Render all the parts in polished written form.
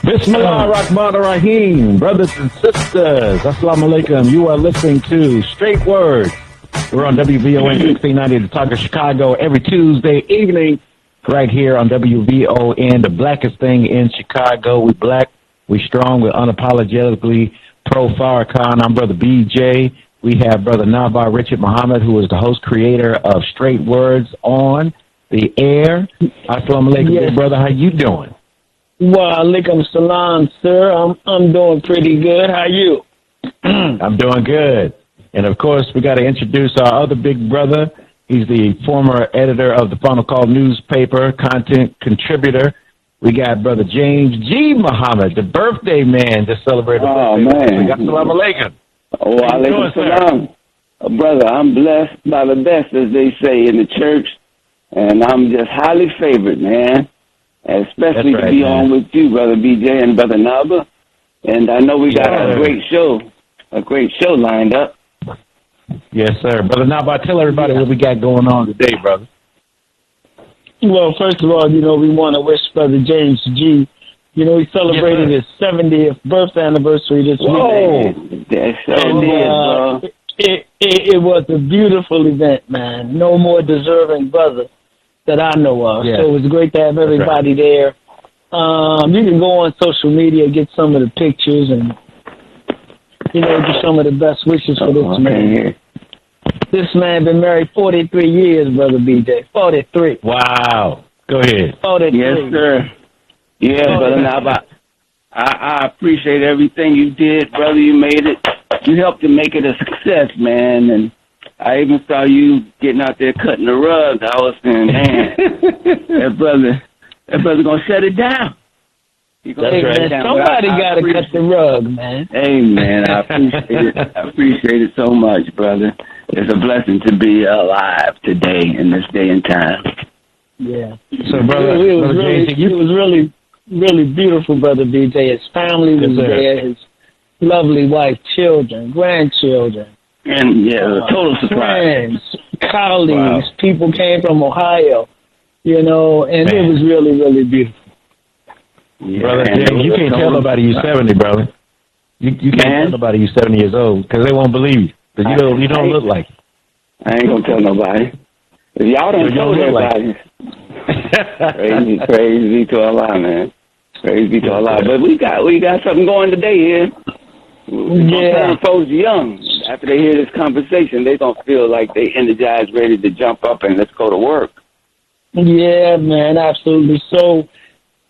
Bismillah Rahman Rahim, brothers and sisters. Assalamu alaikum. You are listening to Straight Word. We're on WVON 1690, the Talk of Chicago, every Tuesday evening, right here on WVON, the blackest thing in Chicago. We black, we strong, we're unapologetically pro-Farrakhan. I'm Brother BJ. We have Brother Nabar Richard Muhammad, who is the host creator of Straight Words on the air. Assalamu alaikum, Yes. big brother. How you doing? Wa alaikum salam, sir. I'm doing pretty good. How you? I'm doing good. And, of course, we got to introduce our other big brother. He's the former editor of the Final Call newspaper, content contributor. We got Brother James G. Muhammad, the birthday man, to celebrate. Oh, man. Assalamu alaikum. Oh, alaikum salam. Brother, I'm blessed by the best, as they say in the church, and I'm just highly favored, man. Especially That's right, to be man. on with you, Brother BJ and Brother Naba. And I know we got Yeah. a great show lined up. Yes, sir. Brother Naba, tell everybody what we got going on today, brother. Well, first of all, we want to wish Brother James G. He celebrated his 70th birthday anniversary this weekend. That sure And, did, bro. It was a beautiful event, man. No more deserving brother that I know of. Yeah. So it was great to have everybody there. You can go on social media, get some of the pictures, and do some of the best wishes for this man. This man been married 43 years, Brother BJ. 43. Wow. Go ahead. 43. Yes, sir. Yeah, Brother Naba. I appreciate everything you did, brother. You made it. You helped to make it a success, man. And I even saw you getting out there cutting the rug. I was saying, man, that brother gonna shut it down. He gonna That's shut right. it down. Somebody But got to cut the rug, man. Hey, man, I appreciate it. I appreciate it so much, brother. It's a blessing to be alive today in this day and time. Yeah. So, brother, It was really, really beautiful, Brother BJ. His family was Yes, sir. there. His lovely wife, children, grandchildren. And, yeah, a total surprise. Friends, colleagues, Wow. people came from Ohio, and Man. it was really, really beautiful. Yeah, Brother and James, you can't tell nobody you're 70, brother. You can't Man. tell nobody you're 70 years old because they won't believe you. Because you don't look like it. I ain't gonna tell nobody. If y'all You don't don't tell look like everybody, crazy to Allah, man. Crazy to Allah. But we got something going today here. We're gonna turn folks young. After they hear this conversation, they don't feel like they energized, ready to jump up and let's go to work. Yeah, man, absolutely. So,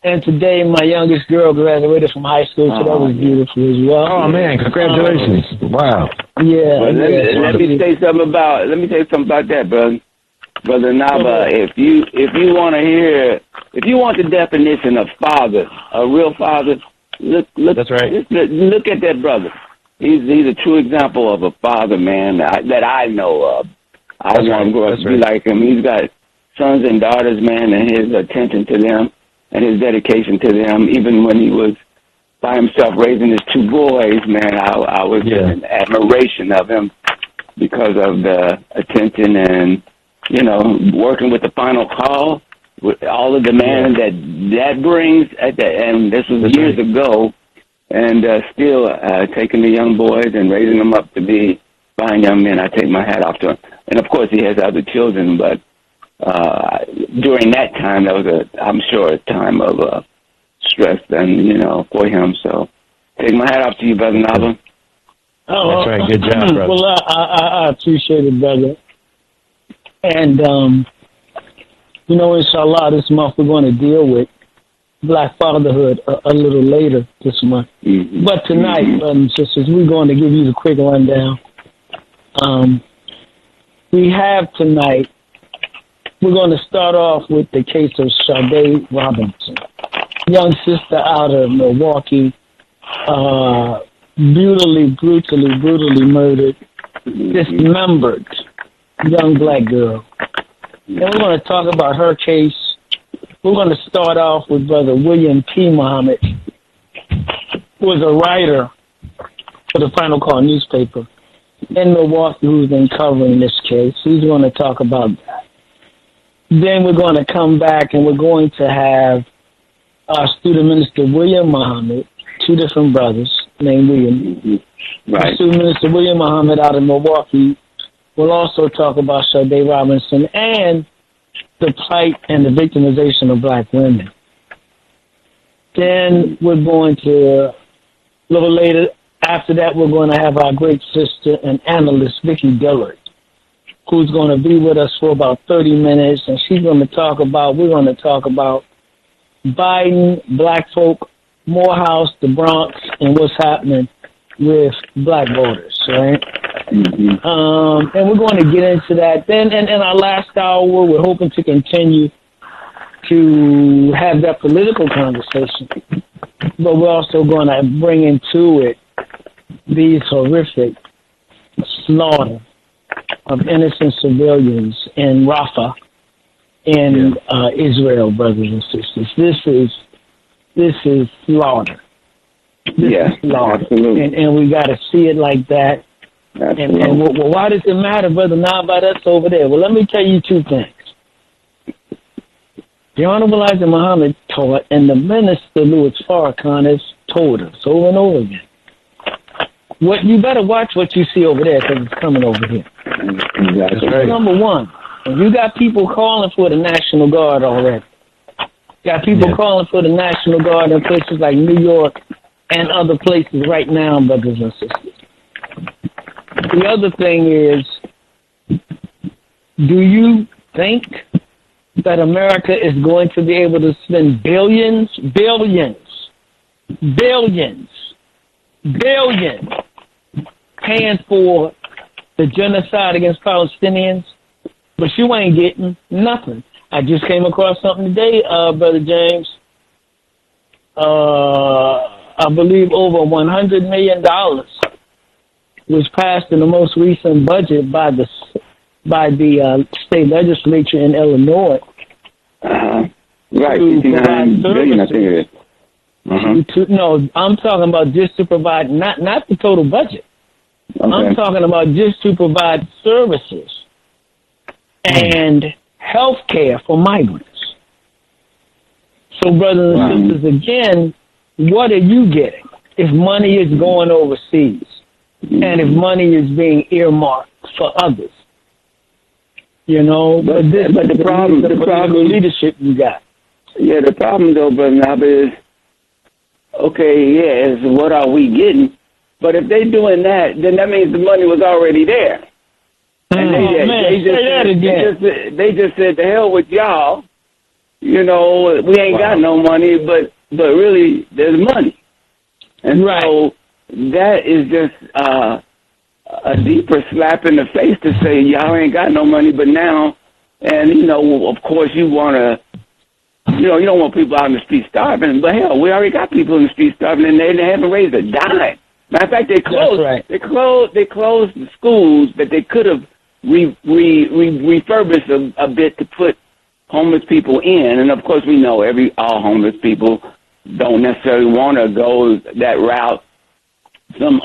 and today my youngest girl graduated from high school, so that was beautiful as well. Oh, man, congratulations. Wow. Yeah. But let me say something about that, brother Naba. If you want the definition of father, a real father, look. That's right. Look at that brother. He's a true example of a father, man, that I know of. I want to grow up to be like him. He's got sons and daughters, man, and his attention to them and his dedication to them, even when he was by himself raising his two boys, man, I was in admiration of him because of the attention and, working with the Final Call, with all the demand that brings, and this was years ago, and still taking the young boys and raising them up to be fine young men. I take my hat off to him. And, of course, he has other children, but during that time, that was I'm sure, a time of stress and, for him. So take my hat off to you, Brother Naba. Oh, That's right. Good job, brother. Well, I appreciate it, brother. And, inshallah, this month we're going to deal with Black fatherhood a little later this month. Mm-hmm. But tonight, brothers and sisters, we're going to give you the quick rundown. We have tonight, we're going to start off with the case of Sade Robinson, young sister out of Milwaukee, brutally murdered, dismembered young black girl. And we're going to talk about her case. We're going to start off with Brother William P. Muhammad, who was a writer for the Final Call newspaper in Milwaukee, who's been covering this case. He's going to talk about that. Then we're going to come back and we're going to have our student minister, William Muhammad, two different brothers named William. Mm-hmm. Right. Student minister William Muhammad out of Milwaukee will also talk about Sade Robinson and the plight and the victimization of black women. Then we're going to, a little later, after that, we're going to have our great sister and analyst, Vicki Dillard, who's going to be with us for about 30 minutes, and we're going to talk about Biden, black folk, Morehouse, the Bronx, and what's happening with black voters, right? Mm-hmm. And we're going to get into that. Then in our last hour, we're hoping to continue to have that political conversation, but we're also going to bring into it these horrific slaughter of innocent civilians in Rafah in Israel, brothers and sisters. This is slaughter. This is slaughter. Absolutely. And we got to see it like that. And well, why does it matter, brother? Not about us over there. Well, let me tell you two things. The Honorable Elijah Muhammad taught, and the minister Louis Farrakhan has told us over and over again. You better watch what you see over there because it's coming over here. That's right. Number one, you got people calling for the National Guard already. Got people calling for the National Guard in places like New York and other places right now, brothers and sisters. The other thing is, do you think that America is going to be able to spend billions paying for the genocide against Palestinians? But you ain't getting nothing. I just came across something today, Brother James. I believe over $100 million was passed in the most recent budget by the state legislature in Illinois. Right, $59 billion, I think it is. No, I'm talking about just to provide, not the total budget. Okay. I'm talking about just to provide services and health care for migrants. So, brothers and sisters, again, what are you getting if money is going overseas and if money is being earmarked for others? You know, but the problem leadership you got. Yeah, the problem though, Brother Naba, is is what are we getting? But if they're doing that, then that means the money was already there. And they just said, to hell with y'all. You know, we ain't got no money, but really there's money. And so that is just a deeper slap in the face to say y'all ain't got no money, but now, and you know, of course you want to, you know, you don't want people out in the street starving, but hell, we already got people in the street starving and they haven't raised a dime. Matter of fact, they closed the schools that they could have refurbished a bit to put homeless people in. And of course we know all homeless people don't necessarily want to go that route. Some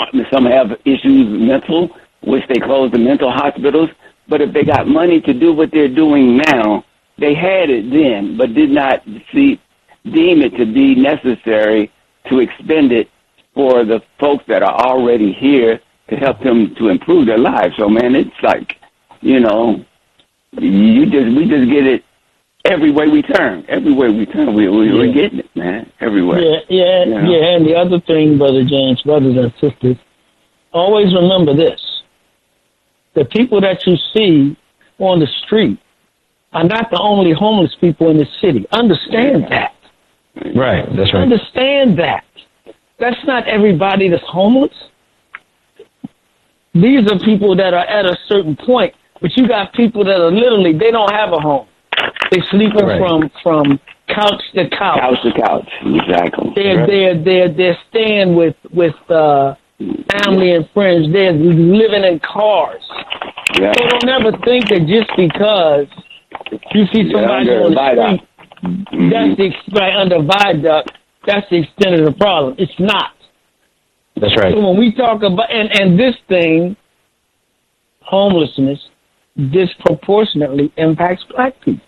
have issues mental, which they closed the mental hospitals. But if they got money to do what they're doing now, they had it then, but did not deem it to be necessary to expend it for the folks that are already here to help them to improve their lives. So, man, it's like, you know, we just get it every way we turn. Everywhere we turn, we're getting it, man, everywhere. Yeah. And the other thing, Brother James, brothers and sisters, always remember this. The people that you see on the street are not the only homeless people in the city. Understand that. Right, that's right. Understand that. That's not everybody that's homeless. These are people that are at a certain point, but you got people that are literally, they don't have a home. They're sleeping from couch to couch. Couch to couch, exactly. They're staying with family and friends. They're living in cars. Yeah. So don't ever think that just because you see somebody on the street, that's under viaduct, that's the extent of the problem. It's not. That's right. So when we talk about, and this thing, homelessness, disproportionately impacts black people.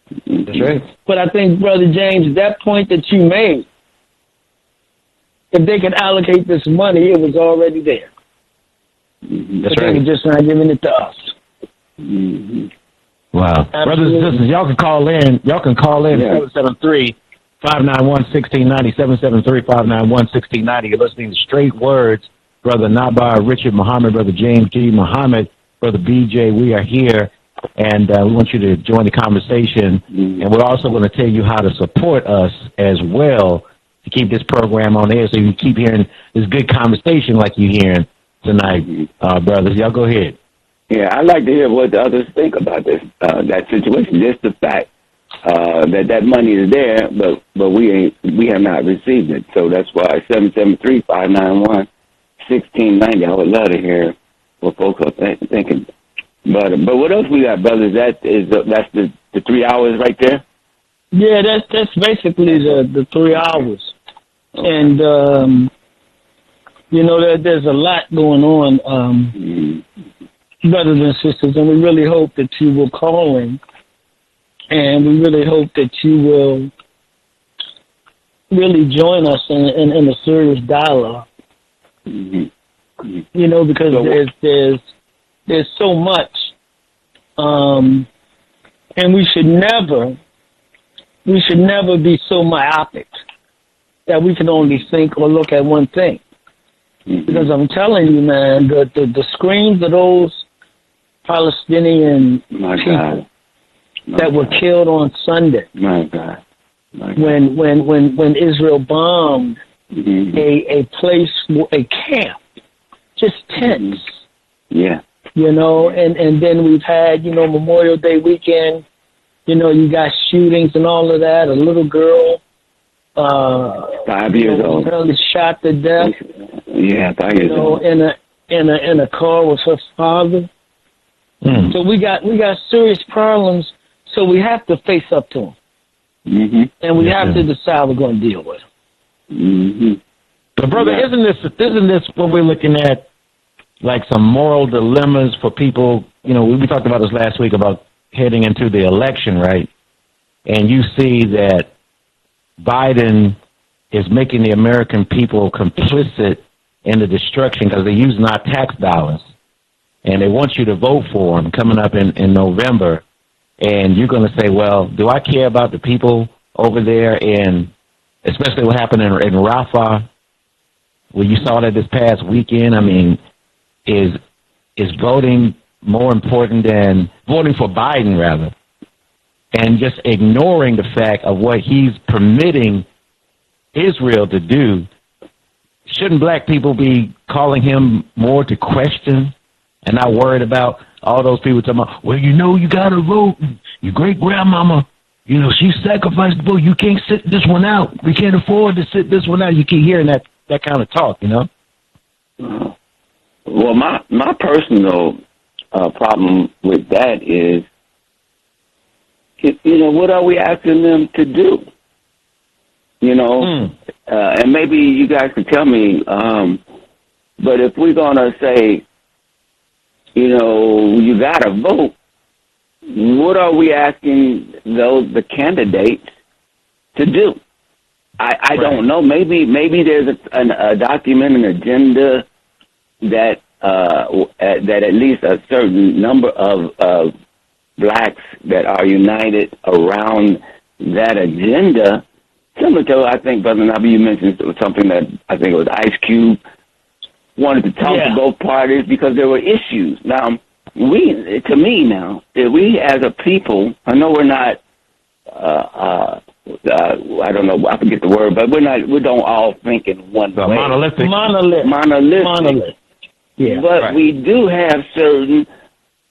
That's right. But I think, Brother James, that point that you made, if they could allocate this money, it was already there. That's but right. They were just not giving it to us. Wow. Absolutely. Brothers and sisters, y'all can call in. Y'all can call in 773-591-1690, 773-591-1690. You're listening to Straight Words. Brother Nabar, Richard Muhammad, Brother James G. Muhammad, Brother BJ, we are here, and we want you to join the conversation. And we're also going to tell you how to support us as well to keep this program on air so you keep hearing this good conversation like you're hearing tonight, brothers. Y'all go ahead. Yeah, I'd like to hear what the others think about this, that situation. Just the fact that money is there, but we have not received it. So that's why 773-591-1690. I would love to hear what folks are thinking. But what else we got, brothers? That's the 3 hours right there. Yeah, that's basically the 3 hours, and there's a lot going on, brothers and sisters, and we really hope that you will call in, and we really hope that you will really join us in a serious dialogue. Because there's so much, and we should never be so myopic that we can only think or look at one thing. Because I'm telling you, man, the screams of those Palestinian people that were killed on Sunday, when Israel bombed a place, a camp, just tents. Yeah. And then we've had, Memorial Day weekend, you got shootings and all of that. A little girl, 5 years old, shot to death. Yeah, 5 years old. In a car with her father. So we got serious problems. So we have to face up to them, and we have to decide we're going to deal with them. But brother, isn't this what we're looking at? Like some moral dilemmas for people. We talked about this last week about heading into the election, right? And you see that Biden is making the American people complicit in the destruction because they're using our tax dollars. And they want you to vote for him coming up in November. And you're going to say, well, do I care about the people over there, and especially what happened in Rafah? Well, you saw that this past weekend. I mean, is voting more important than voting for Biden, rather, and just ignoring the fact of what he's permitting Israel to do? Shouldn't black people be calling him more to question and not worried about all those people talking about, well, you got to vote. Your great-grandmama, she sacrificed the vote. You can't sit this one out. We can't afford to sit this one out. You keep hearing that kind of talk, Well, my personal problem with that is, what are we asking them to do? And maybe you guys can tell me, but if we're going to say, you got to vote, what are we asking the candidates to do? I don't know. Maybe there's a document, an agenda that at least a certain number of blacks that are united around that agenda. Similar to, I think, Brother Nabi, you mentioned something that I think it was Ice Cube wanted to talk to both parties because there were issues. Now, we as a people, I know we're not, I don't know, I forget the word, but we don't all think in one way. Monolithic. Yeah, but we do have certain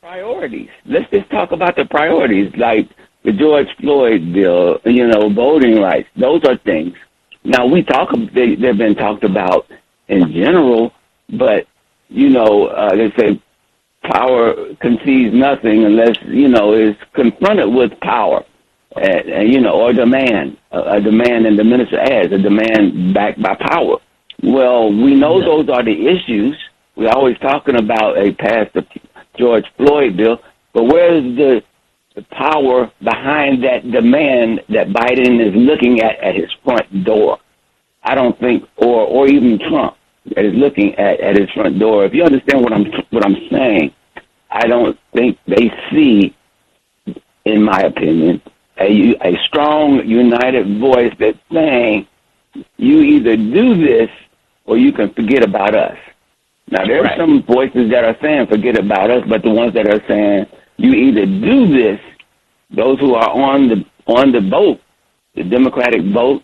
priorities. Let's just talk about the priorities, like the George Floyd bill, voting rights. Those are things. Now, they've been talked about in general, but, they say power concedes nothing unless, is confronted with power, or demand, a demand, and the minister adds, a demand backed by power. Well, we know those are the issues. We're always talking about a past the George Floyd bill, but where's the the power behind that demand that Biden is looking at his front door. I don't think, or even Trump that is looking at his front door. If you understand what I'm saying, I don't think they see, in my opinion, a strong, united voice that's saying, you either do this or you can forget about us. Now, there are some voices that are saying forget about us, but the ones that are saying you either do this, those who are on the boat, the Democratic boat,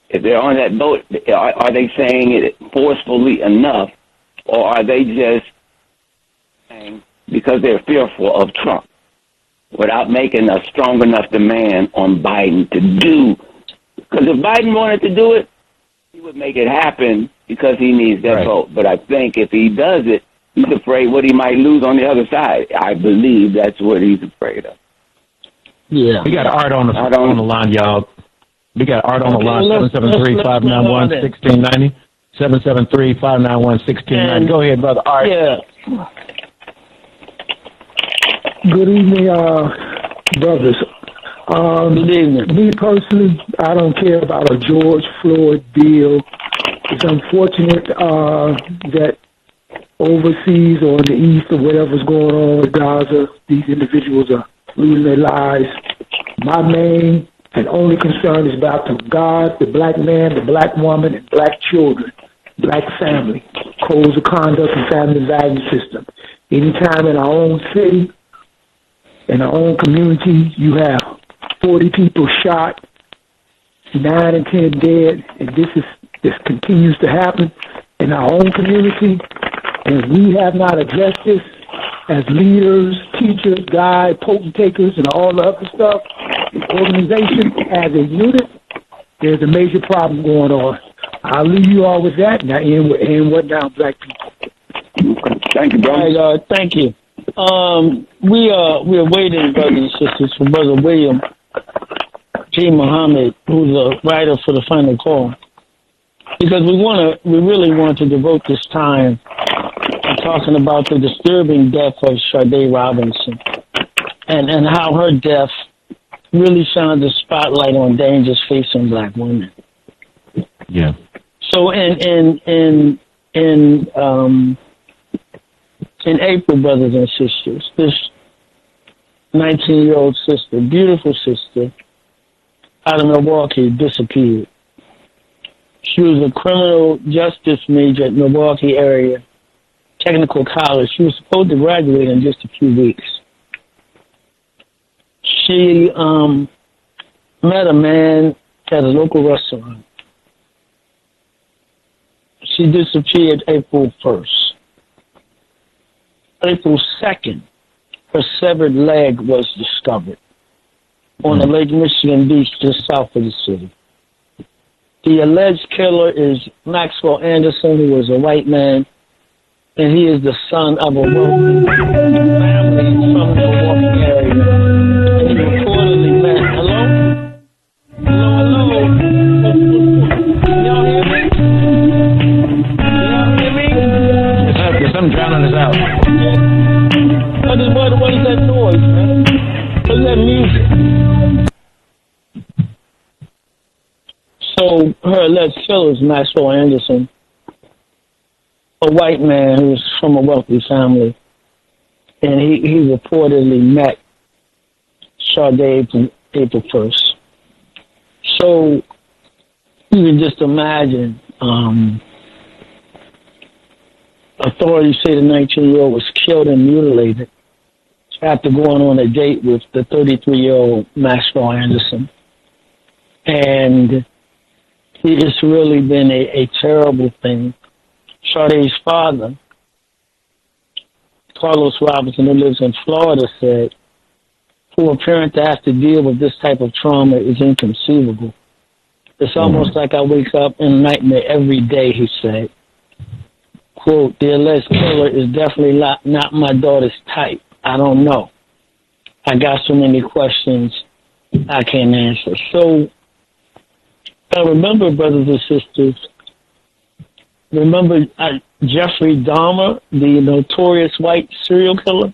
if they're on that boat, are they saying it forcefully enough, or are they just saying because they're fearful of Trump without making a strong enough demand on Biden to do? Because if Biden wanted to do it, he would make it happen because he needs that vote. But I think if he does it, he's afraid what he might lose on the other side. I believe that's what he's afraid of. Yeah. We got Art on the line, y'all. We got Art on the line, 773-591-1690. 773-591-1690. Go ahead, Brother Art. Yeah. Good evening, brothers. Good evening. Me personally, I don't care about a George Floyd deal. It's unfortunate that overseas or in the East or whatever's going on with Gaza, these individuals are losing their lives. My main and only concern is about the God, the black man, the black woman, and black children, black family, codes of conduct and family value system. Anytime in our own city, in our own community, you have 40 people shot, 9 and 10 dead, and this continues to happen in our own community. And if we have not addressed this as leaders, teachers, guides, potentators, and all the other stuff, the organization as a unit, there's a major problem going on. I'll leave you all with that. Now, and what now, black people? Thank you, brother. All right, thank you. We are waiting, brothers and sisters, for Brother William G. Muhammad, who's a writer for the Final Call, because we really want to devote this time to talking about the disturbing death of Sade Robinson and how her death really shines a spotlight on dangers facing black women. Yeah. So in April, brothers and sisters, this 19-year-old sister, beautiful sister, out of Milwaukee, disappeared. She was a criminal justice major at Milwaukee area technical college. She was supposed to graduate in just a few weeks. She met a man at a local restaurant. She disappeared April 1st. April 2nd, her severed leg was discovered on the Lake Michigan beach just south of the city. The alleged killer is Maxwell Anderson, who was a white man, and he is the son of a wealthy family from the Milwaukee area. And he reportedly met. Hello? Hello? Y'all hear me? Y'all hear me? There's something drowning us out. What is that noise, man? What is that music? So her alleged killer is Maxwell Anderson, a white man who's from a wealthy family, and he reportedly met Sade April 1st. So you can just imagine, authorities say the 19-year-old was killed and mutilated after going on a date with the 33-year-old Maxwell Anderson. And it's really been a terrible thing. Sade's father, Carlos Robinson, who lives in Florida, said, for a parent to have to deal with this type of trauma is inconceivable. It's almost like I wake up in a nightmare every day, he said. Quote, the alleged killer is definitely not my daughter's type. I don't know. I got so many questions I can't answer. So I remember, brothers and sisters, Jeffrey Dahmer, the notorious white serial killer?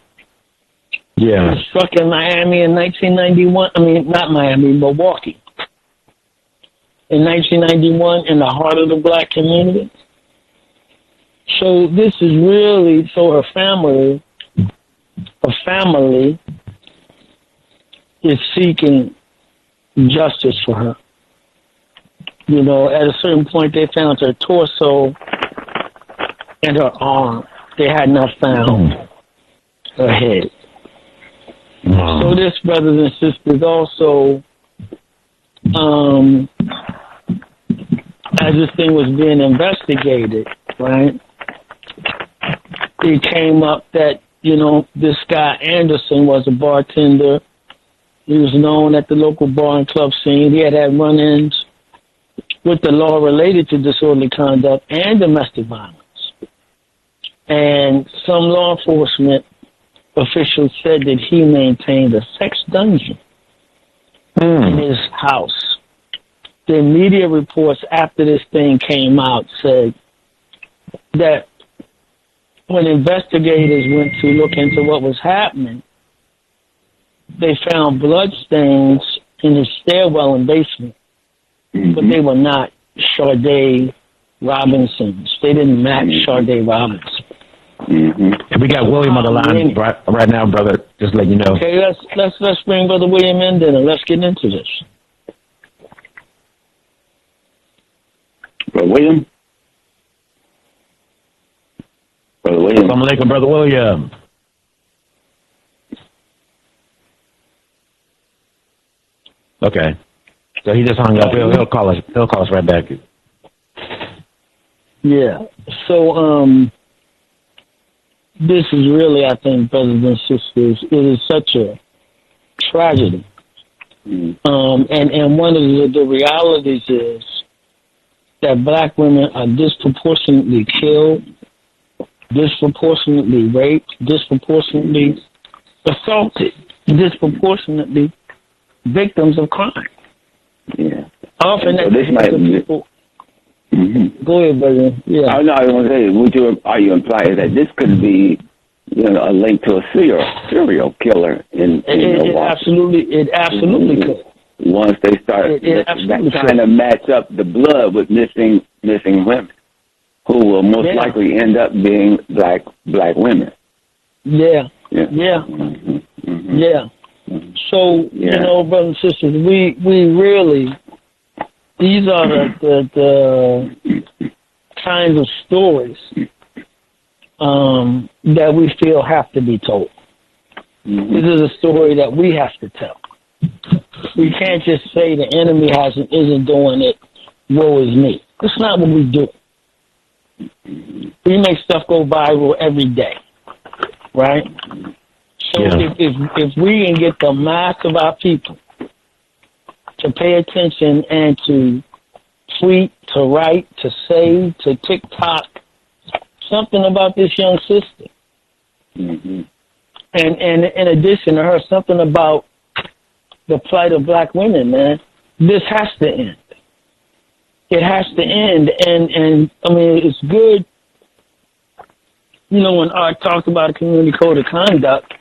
Yeah. It was struck in Miami in 1991. I mean, not Miami, Milwaukee. In 1991, in the heart of the black community. So this is really, so her family is seeking justice for her. You know, at a certain point, they found her torso and her arm. They had not found her head. So this, brothers and sisters, also, as this thing was being investigated, right, it came up that, you know, this guy Anderson was a bartender. He was known at the local bar and club scene. He had run-ins with the law related to disorderly conduct and domestic violence. And some law enforcement officials said that he maintained a sex dungeon in his house. The media reports after this thing came out said that when investigators went to look into what was happening, they found blood stains in his stairwell and basement, but they were not Sade Robinson's. They didn't match Sade Robinson. We got William on the line right now, brother. Just let you know. Okay, let's bring Brother William in then, and let's get into this. Brother William? Brother William. Assalamu alaikum, Brother William. Okay. So he just hung up. He'll call us. He'll call us right back. Yeah. So, this is really, I think, brothers and sisters, it is such a tragedy. And one of the realities is that black women are disproportionately killed, disproportionately raped, disproportionately assaulted, disproportionately victims of crime. Yeah. Often so this might be people. Go ahead, brother. Yeah. I was going to say, are you implying that this could be, you know, a link to a serial killer in Milwaukee? It absolutely could. Once they start trying to match up the blood with missing women, who will most likely end up being black women. Yeah. So, you know, brothers and sisters, we really, these are the kinds of stories that we feel have to be told. This is a story that we have to tell. We can't just say the enemy isn't doing it, woe is me. That's not what we do. We make stuff go viral every day, right? So if we can get the mass of our people to pay attention and to tweet, to write, to say, to TikTok, something about this young sister. And in addition to her, something about the plight of black women, man, this has to end. It has to end. And I mean, it's good, you know, when Art talked about a community code of conduct,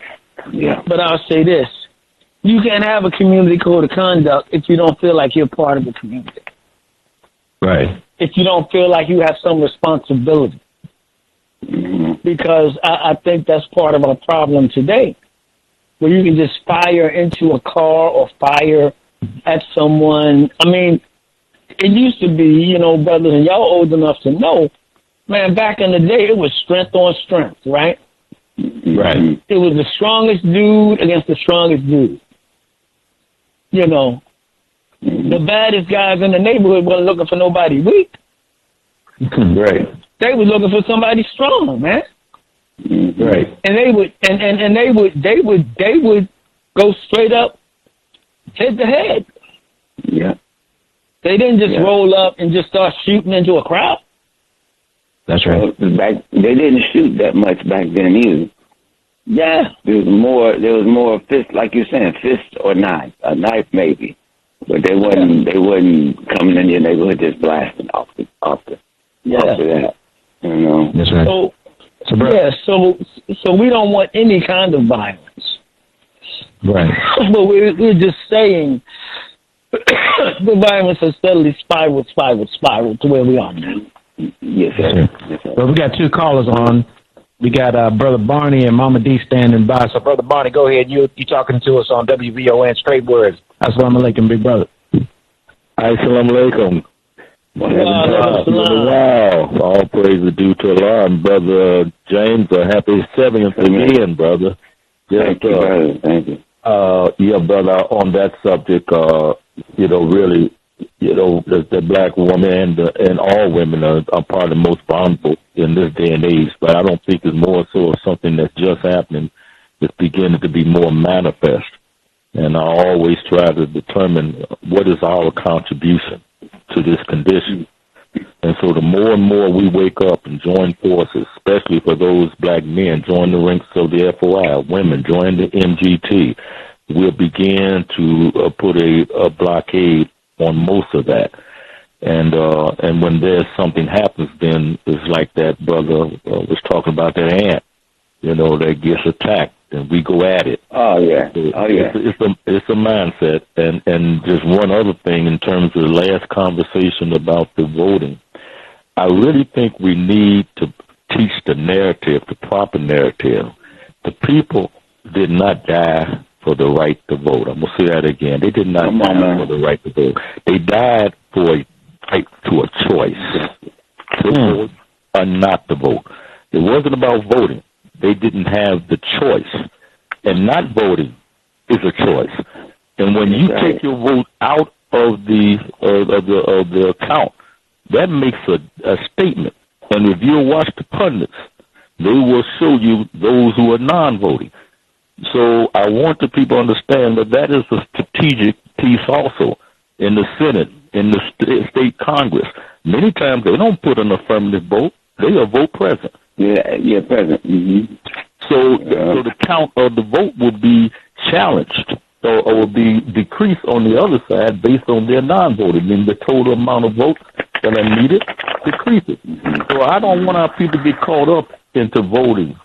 but I'll say this. You can't have a community code of conduct if you don't feel like you're part of the community. Right. If you don't feel like you have some responsibility. Because I think that's part of our problem today, where you can just fire into a car or fire at someone. I mean, it used to be, you know, brothers, and y'all old enough to know, man, back in the day, it was strength on strength, right? Right. It was the strongest dude against the strongest dude. You know, the baddest guys in the neighborhood weren't looking for nobody weak. Right. They were looking for somebody strong, man. Right. And they would go straight up head to head. Yeah. They didn't just roll up and just start shooting into a crowd. That's right. They didn't shoot that much back then either. Yeah. There was more fist, like you're saying, fist or knife, a knife maybe, but they wasn't coming in your neighborhood just blasting off the that. You know. That's right. So we don't want any kind of violence. Right. But we're just saying the violence has steadily spiraled to where we are now. Yes, sir. Yes, sir. Well, we got two callers on. We got Brother Barney and Mama D standing by. So, Brother Barney, go ahead. You talking to us on WVON Straight Words. Assalamu alaikum, big brother. Assalamu alaikum. Wow. All praise is due to Allah. And Brother James, a happy 70th again, brother. Yes, Thank you, brother. Thank you. Yeah, brother, on that subject, really, the black woman and all women are probably the most vulnerable in this day and age. But I don't think it's more so of something that's just happening. It's beginning to be more manifest. And I always try to determine what is our contribution to this condition. And so the more and more we wake up and join forces, especially for those black men, join the ranks of the FOI, women, join the MGT, we'll begin to put a blockade on most of that. And when there's something happens, then it's like that brother was talking about that ant, that gets attacked, and we go at it. Oh, yeah. It's a mindset. And just one other thing in terms of the last conversation about the voting, I really think we need to teach the narrative, the proper narrative. The people did not die for the right to vote. I'm going to say that again. They did not die for the right to vote. They died for a right to a choice, to vote or not to vote. It wasn't about voting. They didn't have the choice. And not voting is a choice. And when you take your vote out of the account, that makes a statement. And if you watch the pundits, they will show you those who are non-voting. So I want the people to understand that is a strategic piece also in the Senate, in the state Congress. Many times they don't put an affirmative vote. They are vote present. Yeah, present. Mm-hmm. So the count of the vote would be challenged or would be decreased on the other side based on their non-voting. Meaning the total amount of votes that are needed decreases. So I don't want our people to get caught up into voting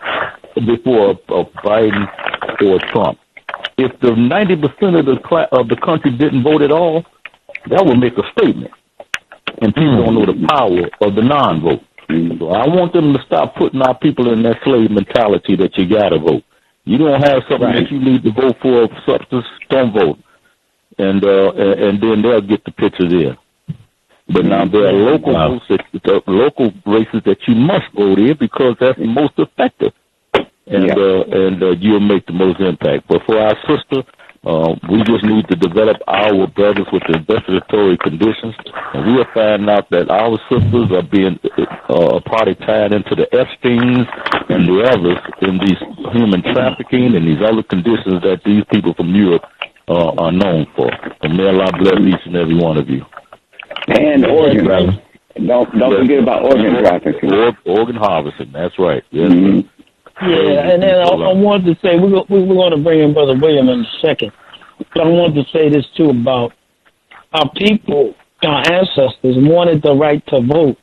before a Biden or Trump. If the 90% of the country didn't vote at all, that would make a statement. And people don't know the power of the non-vote. So I want them to stop putting our people in that slave mentality that you got to vote. You don't have something that you need to vote for, substance, don't vote. And then they'll get the picture there. But now there are local races that you must vote in because that's the most effective. And you'll make the most impact. But for our sister, we just need to develop our brothers with the investigatory conditions, and we'll find out that our sisters are being partly tied into the Epsteins and the others in these human trafficking and these other conditions that these people from Europe are known for. And may Allah bless each and every one of you. And organ, brother. Don't forget about organ trafficking. Organ harvesting, that's right. Yes, Yeah, and then I wanted to say, we're going to bring in Brother William in a second, but I wanted to say this too about our people, our ancestors wanted the right to vote,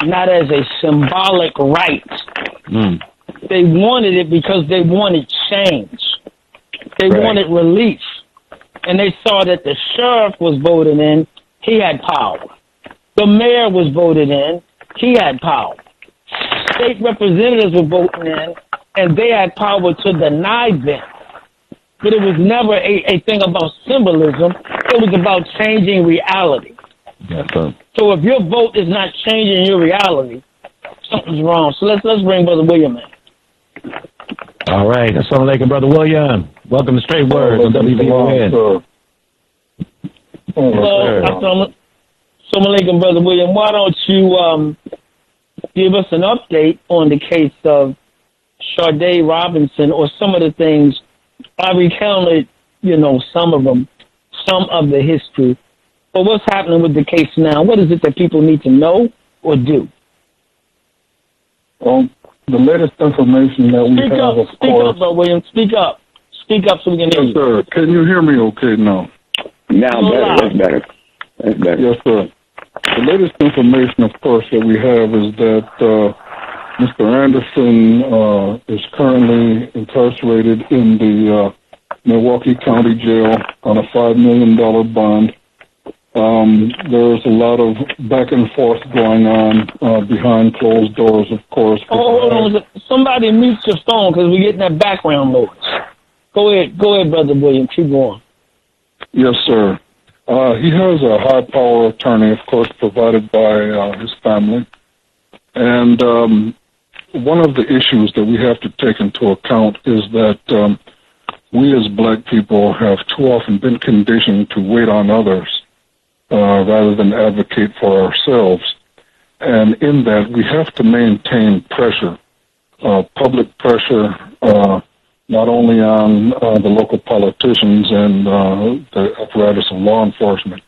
not as a symbolic right. They wanted it because they wanted change. They wanted relief. And they saw that the sheriff was voted in, he had power. The mayor was voted in, he had power. State representatives were voting in, and they had power to deny them. But it was never a thing about symbolism. It was about changing reality. Yes, sir. So if your vote is not changing your reality, something's wrong. So let's bring Brother William in. All right. Assalamu alaikum, Brother William. Welcome to Straight Words on WVON. Hello. Assalamu alaikum, Brother William. Why don't you give us an update on the case of Sade Robinson or some of the things. I recounted, some of them, some of the history. But what's happening with the case now? What is it that people need to know or do? Well, the latest information that we have, of course... Speak up, Brother William. Speak up. Speak up so we can hear you. Yes, sir. Can you hear me okay now? Now better. That's better. Yes, sir. The latest information, of course, that we have is that Mr. Anderson is currently incarcerated in the Milwaukee County Jail on a $5 million bond. There's a lot of back and forth going on behind closed doors, of course. Hold on. Somebody mute your phone because we're getting that background noise. Go ahead, Brother William. Keep going. Yes, sir. He has a high-power attorney, of course, provided by his family. And one of the issues that we have to take into account is that we as black people have too often been conditioned to wait on others rather than advocate for ourselves. And in that, we have to maintain pressure, public pressure, not only on the local politicians and the apparatus of law enforcement,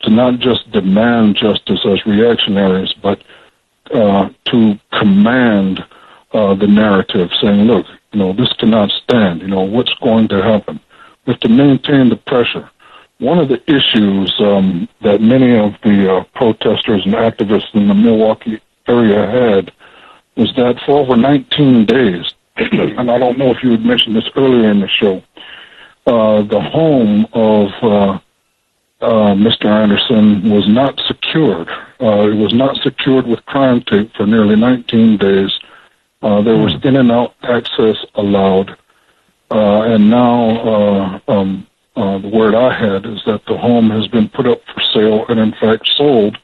to not just demand justice as reactionaries, but to command the narrative, saying, look, this cannot stand. What's going to happen? We have to maintain the pressure. One of the issues that many of the protesters and activists in the Milwaukee area had was that for over 19 days, and I don't know if you had mentioned this earlier in the show, the home of Mr. Anderson was not secured. It was not secured with crime tape for nearly 19 days. There was in and out access allowed. And now the word I had is that the home has been put up for sale and, in fact, sold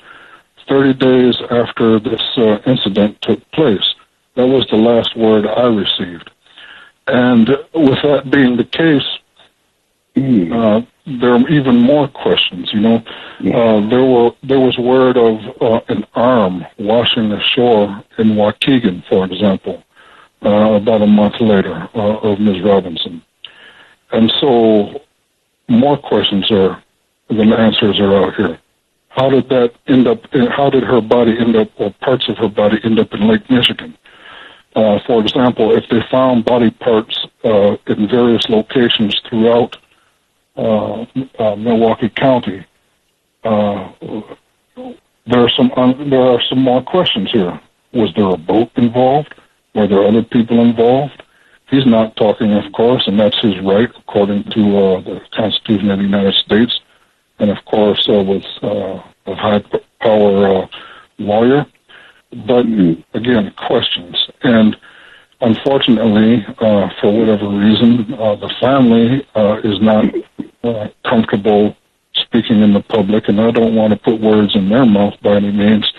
30 days after this incident took place. That was the last word I received. And with that being the case, there are even more questions. There was word of an arm washing ashore in Waukegan, for example, about a month later, of Ms. Robinson. And so more questions are, the answers are out here. How did that end up? How did her body end up, or parts of her body end up in Lake Michigan? For example, if they found body parts in various locations throughout Milwaukee County, there are some more questions here. Was there a boat involved? Were there other people involved? He's not talking, of course, and that's his right according to the Constitution of the United States, and of course with a high-power lawyer. But again, questions. And unfortunately, for whatever reason, the family is not comfortable speaking in the public, and I don't want to put words in their mouth by any means,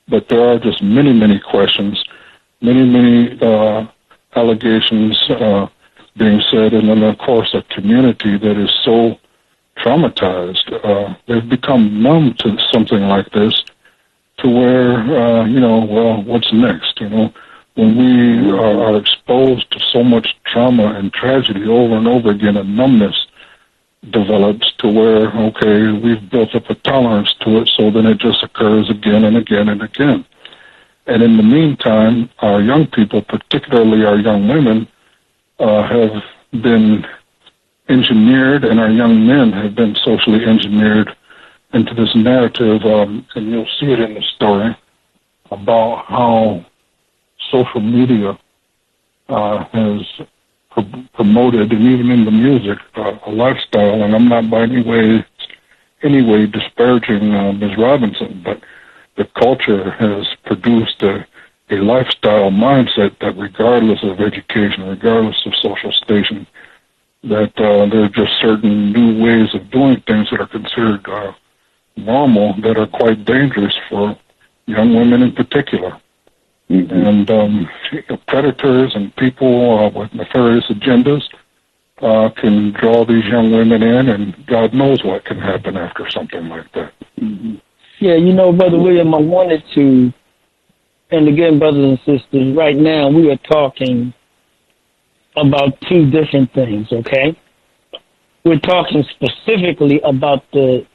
but there are just many, many questions, many allegations being said, and then, of course, a community that is so traumatized. They've become numb to something like this, to where, well, what's next? When we are exposed to so much trauma and tragedy over and over again, a numbness develops to where, okay, we've built up a tolerance to it, so then it just occurs again and again and again. And in the meantime, our young people, particularly our young women, have been engineered, and our young men have been socially engineered into this narrative, and you'll see it in the story, about how social media has promoted, and even in the music, a lifestyle. And I'm not by any way disparaging Ms. Robinson, but the culture has produced a lifestyle mindset that, regardless of education, regardless of social station, that there are just certain new ways of doing things that are considered normal that are quite dangerous for young women in particular. And predators and people with nefarious agendas can draw these young women in, and God knows what can happen after something like that. Yeah, Brother William, I wanted to, and again, brothers and sisters, right now we are talking about two different things, okay? We're talking specifically about the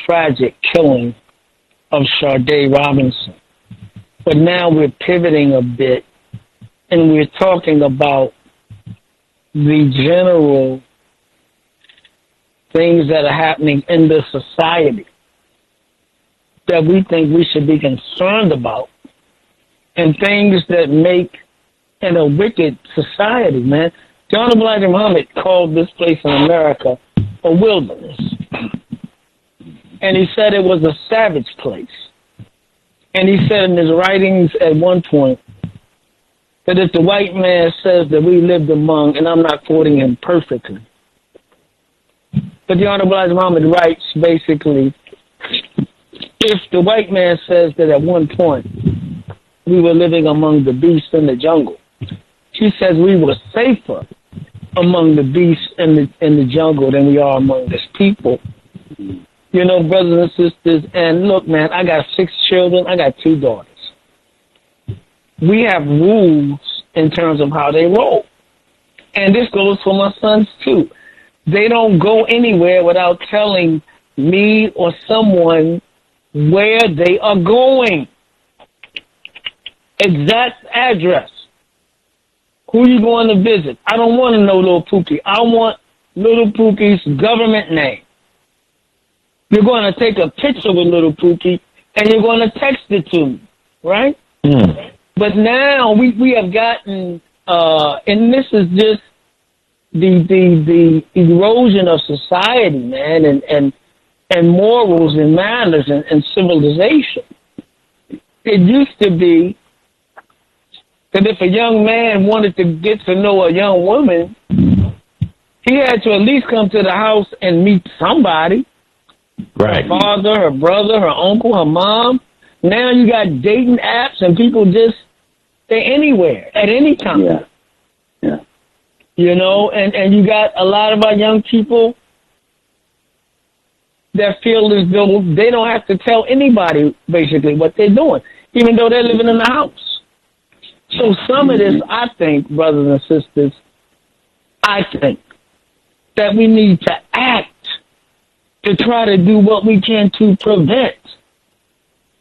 tragic killing of Sade Robinson. But now we're pivoting a bit, and we're talking about the general things that are happening in the society that we think we should be concerned about, and things that make in a wicked society, man. John Elijah Muhammad called this place in America a wilderness. And he said it was a savage place. And he said in his writings at one point that if the white man says that we lived among, and I'm not quoting him perfectly, but the Honorable Elijah Muhammad writes basically, if the white man says that at one point we were living among the beasts in the jungle, he says we were safer among the beasts in the jungle than we are among this people. You know, brothers and sisters, and look, man, I got 6 children. I got 2 daughters. We have rules in terms of how they roll. And this goes for my sons, too. They don't go anywhere without telling me or someone where they are going. Exact address. Who you going to visit? I don't want to know Little Pookie. I want Little Pookie's government name. You're going to take a picture with Little Pookie and you're going to text it to me, right? Mm. But now we have gotten, and this is just the erosion of society, man, and morals and manners and civilization. It used to be that if a young man wanted to get to know a young woman, he had to at least come to the house and meet somebody. Right. Her father, her brother, her uncle, her mom. Now you got dating apps and people just, they're anywhere at any time. Yeah. Yeah. You know, and you got a lot of our young people that feel as though they don't have to tell anybody basically what they're doing, even though they're living in the house. So some of this, I think, brothers and sisters, I think that we need to act to try to do what we can to prevent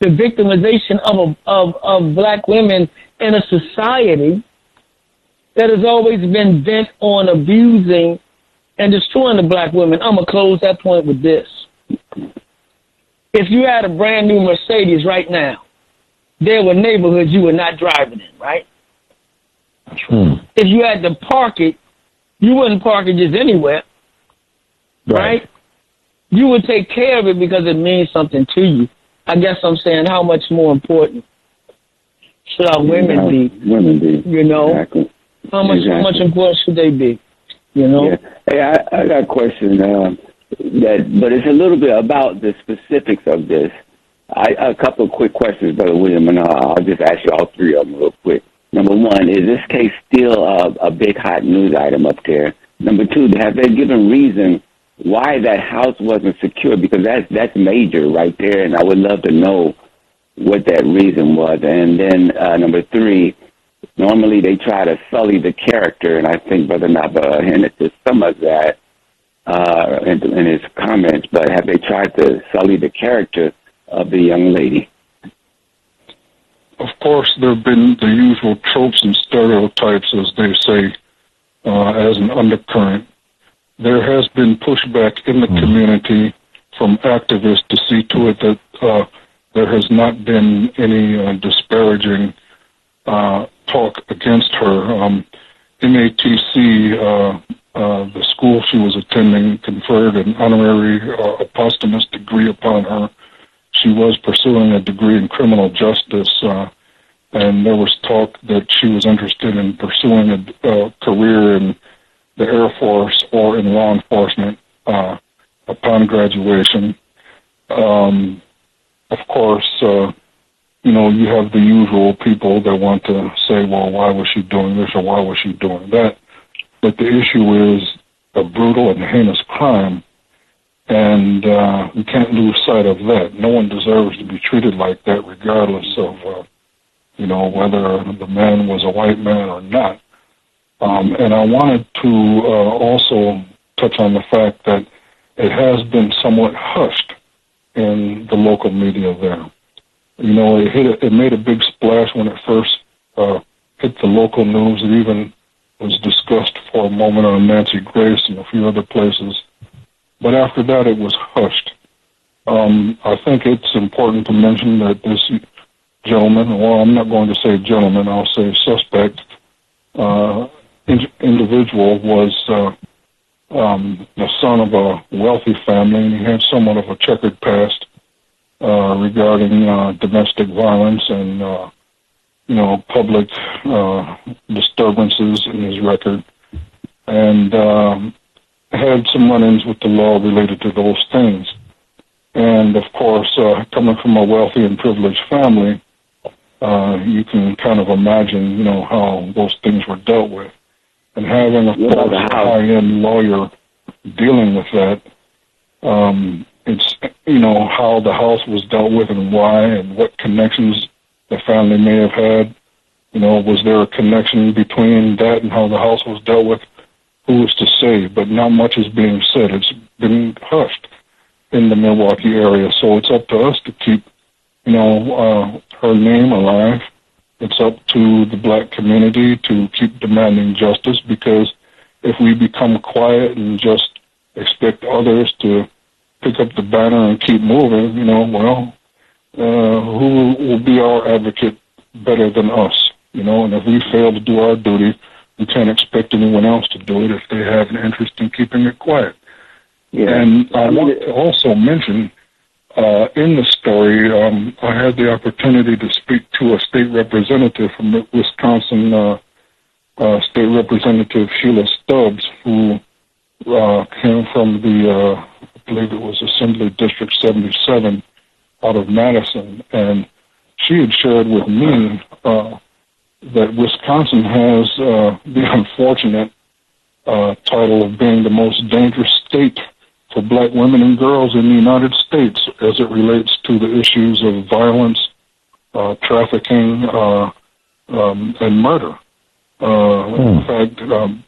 the victimization of black women in a society that has always been bent on abusing and destroying the black women. I'm going to close that point with this. If you had a brand new Mercedes right now, there were neighborhoods you were not driving in, right? If you had to park it, you wouldn't park it just anywhere, right? You would take care of it because it means something to you. I guess I'm saying how much more important should our women be? Women be. You know? Exactly. How much important should they be? You know? Yeah. Hey, I got a question, but it's a little bit about the specifics of this. A couple of quick questions, Brother William, and I'll just ask you all 3 of them real quick. Number 1, is this case still a big hot news item up there? Number 2, have they given reason why that house wasn't secured? Because that's major right there, and I would love to know what that reason was. And then number 3, normally they try to sully the character, and I think Brother Naba hinted to some of that in his comments, but have they tried to sully the character of the young lady? Of course, there have been the usual tropes and stereotypes, as they say, as an undercurrent. There has been pushback in the community from activists to see to it that there has not been any disparaging talk against her. MATC, the school she was attending, conferred an honorary posthumous degree upon her. She was pursuing a degree in criminal justice, and there was talk that she was interested in pursuing a career in the Air Force or in law enforcement upon graduation. Of course, you have the usual people that want to say, well, why was she doing this or why was she doing that? But the issue is a brutal and heinous crime, and we can't lose sight of that. No one deserves to be treated like that, regardless of, whether the man was a white man or not. And I wanted to also touch on the fact that it has been somewhat hushed in the local media there. It made a big splash when it first hit the local news. It even was discussed for a moment on Nancy Grace and a few other places. But after that, it was hushed. I think it's important to mention that this gentleman, well, I'm not going to say gentleman, I'll say suspect, individual was the son of a wealthy family, and he had somewhat of a checkered past regarding domestic violence and public disturbances in his record, and had some run-ins with the law related to those things. And of course, coming from a wealthy and privileged family, you can kind of imagine, how those things were dealt with. And having, of course, a high-end lawyer dealing with that, it's, how the house was dealt with and why and what connections the family may have had. Was there a connection between that and how the house was dealt with? Who is to say? But not much is being said. It's been hushed in the Milwaukee area. So it's up to us to keep, her name alive. It's up to the black community to keep demanding justice, because if we become quiet and just expect others to pick up the banner and keep moving, who will be our advocate better than us? And if we fail to do our duty, we can't expect anyone else to do it if they have an interest in keeping it quiet. Yeah. And I want to also mention, in the story, I had the opportunity to speak to a state representative from Wisconsin, State Representative Sheila Stubbs, who came from the, I believe it was Assembly District 77 out of Madison, and she had shared with me that Wisconsin has the unfortunate title of being the most dangerous state for black women and girls in the United States as it relates to the issues of violence, trafficking, and murder. In fact,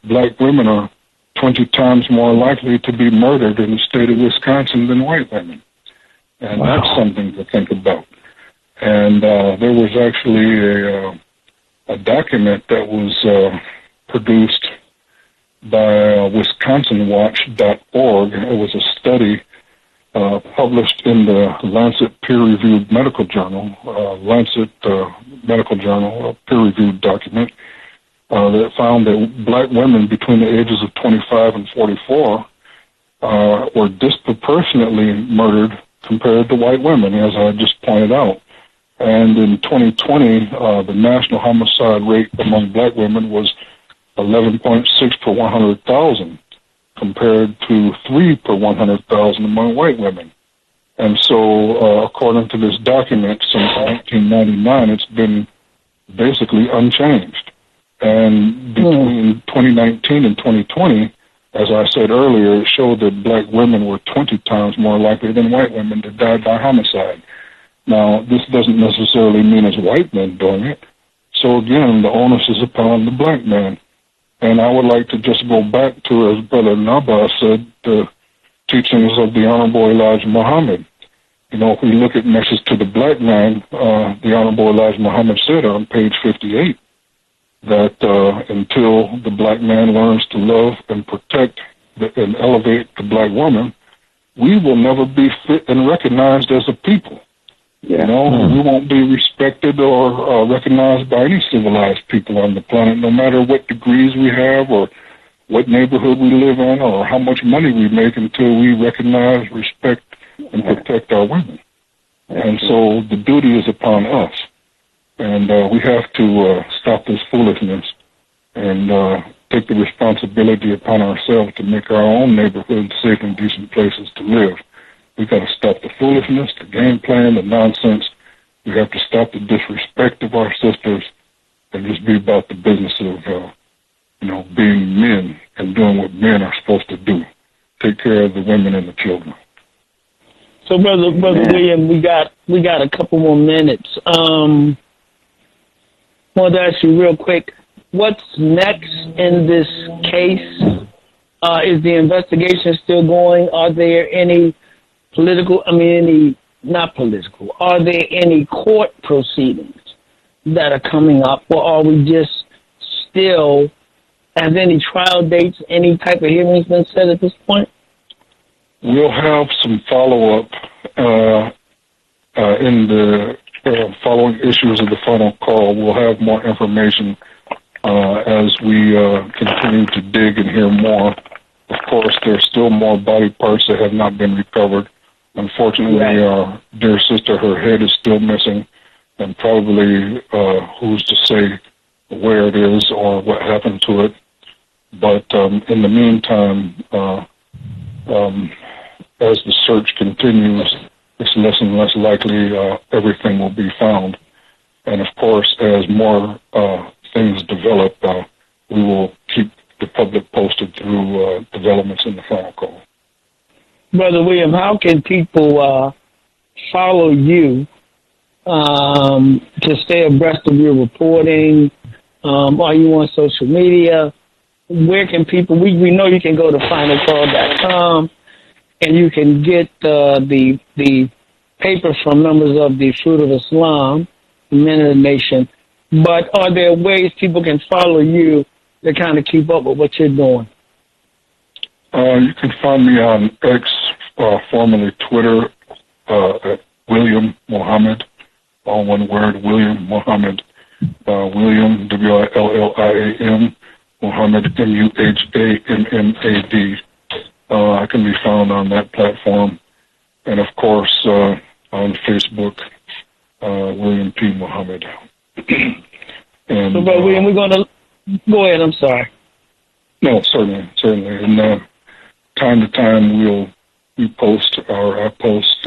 black women are 20 times more likely to be murdered in the state of Wisconsin than white women. And that's something to think about. And there was actually a document that was produced by WisconsinWatch.org. It was a study published in the Lancet peer-reviewed medical journal, Lancet medical journal, a peer-reviewed document that found that black women between the ages of 25 and 44 were disproportionately murdered compared to white women, as I just pointed out. And in 2020, the national homicide rate among black women was 11.6 per 100,000, compared to 3 per 100,000 among white women. And so, according to this document, since 1999, it's been basically unchanged. And between 2019 and 2020, as I said earlier, it showed that black women were 20 times more likely than white women to die by homicide. Now, this doesn't necessarily mean it's white men doing it. So again, the onus is upon the black man. And I would like to just go back to, as Brother Nabas said, the teachings of the Honorable Elijah Muhammad. If we look at Message to the Black Man, the Honorable Elijah Muhammad said on page 58 that until the black man learns to love and protect and elevate the black woman, we will never be fit and recognized as a people. We won't be respected or recognized by any civilized people on the planet, no matter what degrees we have or what neighborhood we live in or how much money we make, until we recognize, respect, and protect our women. And so the duty is upon us. And we have to stop this foolishness and take the responsibility upon ourselves to make our own neighborhoods safe and decent places to live. We've got to stop the foolishness, the game plan, the nonsense. We have to stop the disrespect of our sisters and just be about the business of, being men and doing what men are supposed to do. Take care of the women and the children. So, Brother William, we got a couple more minutes. I wanted to ask you real quick, what's next in this case? Is the investigation still going? Are there any are there any court proceedings that are coming up, or are we just still, have any trial dates, any type of hearings been set at this point? We'll have some follow-up in the following issues of the final call. We'll have more information as we continue to dig and hear more. Of course, there's still more body parts that have not been recovered. Unfortunately, our dear sister, her head is still missing, and probably who's to say where it is or what happened to it. But in the meantime, as the search continues, it's less and less likely everything will be found. And of course, as more things develop, we will keep the public posted through developments in the final call. Brother William, how can people follow you to stay abreast of your reporting? Are you on social media? Where can people, we know you can go to finalcall.com and you can get the paper from members of the Fruit of Islam, the Men of the Nation. But are there ways people can follow you to kind of keep up with what you're doing? You can find me on X, formerly Twitter, at William Muhammad, all one word, William Muhammad. William, W-I-L-L-I-A-M, Muhammad, M-U-H-A-M-M-A-D. I can be found on that platform. And, of course, on Facebook, William P. Muhammad. And, so, Brother William, we're going to go ahead. I'm sorry. No, certainly. And time to time, I post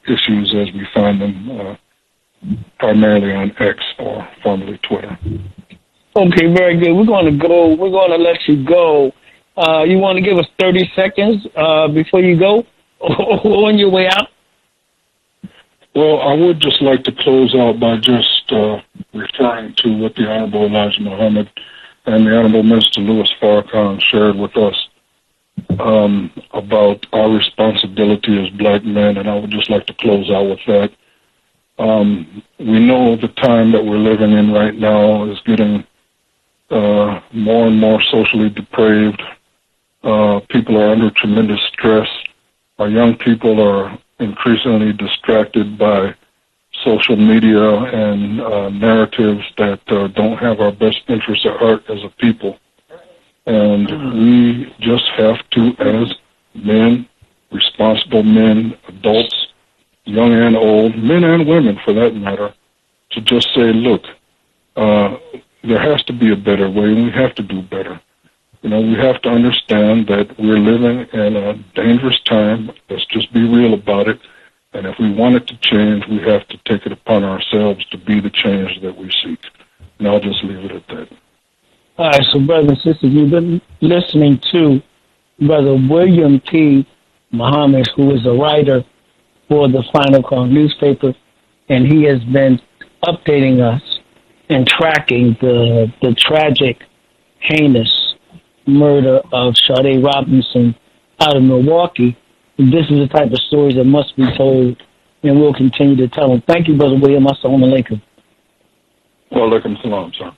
issues as we find them, primarily on X or formerly Twitter. Okay, very good. We're going to let you go. You want to give us 30 seconds before you go on your way out? Well, I would just like to close out by just referring to what the Honorable Elijah Muhammad and the Honorable Minister Louis Farrakhan shared with us about our responsibility as black men, and I would just like to close out with that. We know the time that we're living in right now is getting more and more socially depraved. People are under tremendous stress. Our young people are increasingly distracted by social media and narratives that don't have our best interests at heart as a people. And we just have to, as men, responsible men, adults, young and old, men and women for that matter, to just say, look, there has to be a better way, and we have to do better. You know, we have to understand that we're living in a dangerous time. Let's just be real about it. And if we want it to change, we have to take it upon ourselves to be the change that we seek. And I'll just leave it at that. All right, so brothers and sisters, you've been listening to Brother William P. Muhammad, who is a writer for the Final Call newspaper, and he has been updating us and tracking the tragic, heinous murder of Sade Robinson out of Milwaukee. This is the type of stories that must be told, and we'll continue to tell them. Thank you, Brother William. Assalamu alaikum. Wa alaikum salam, sir.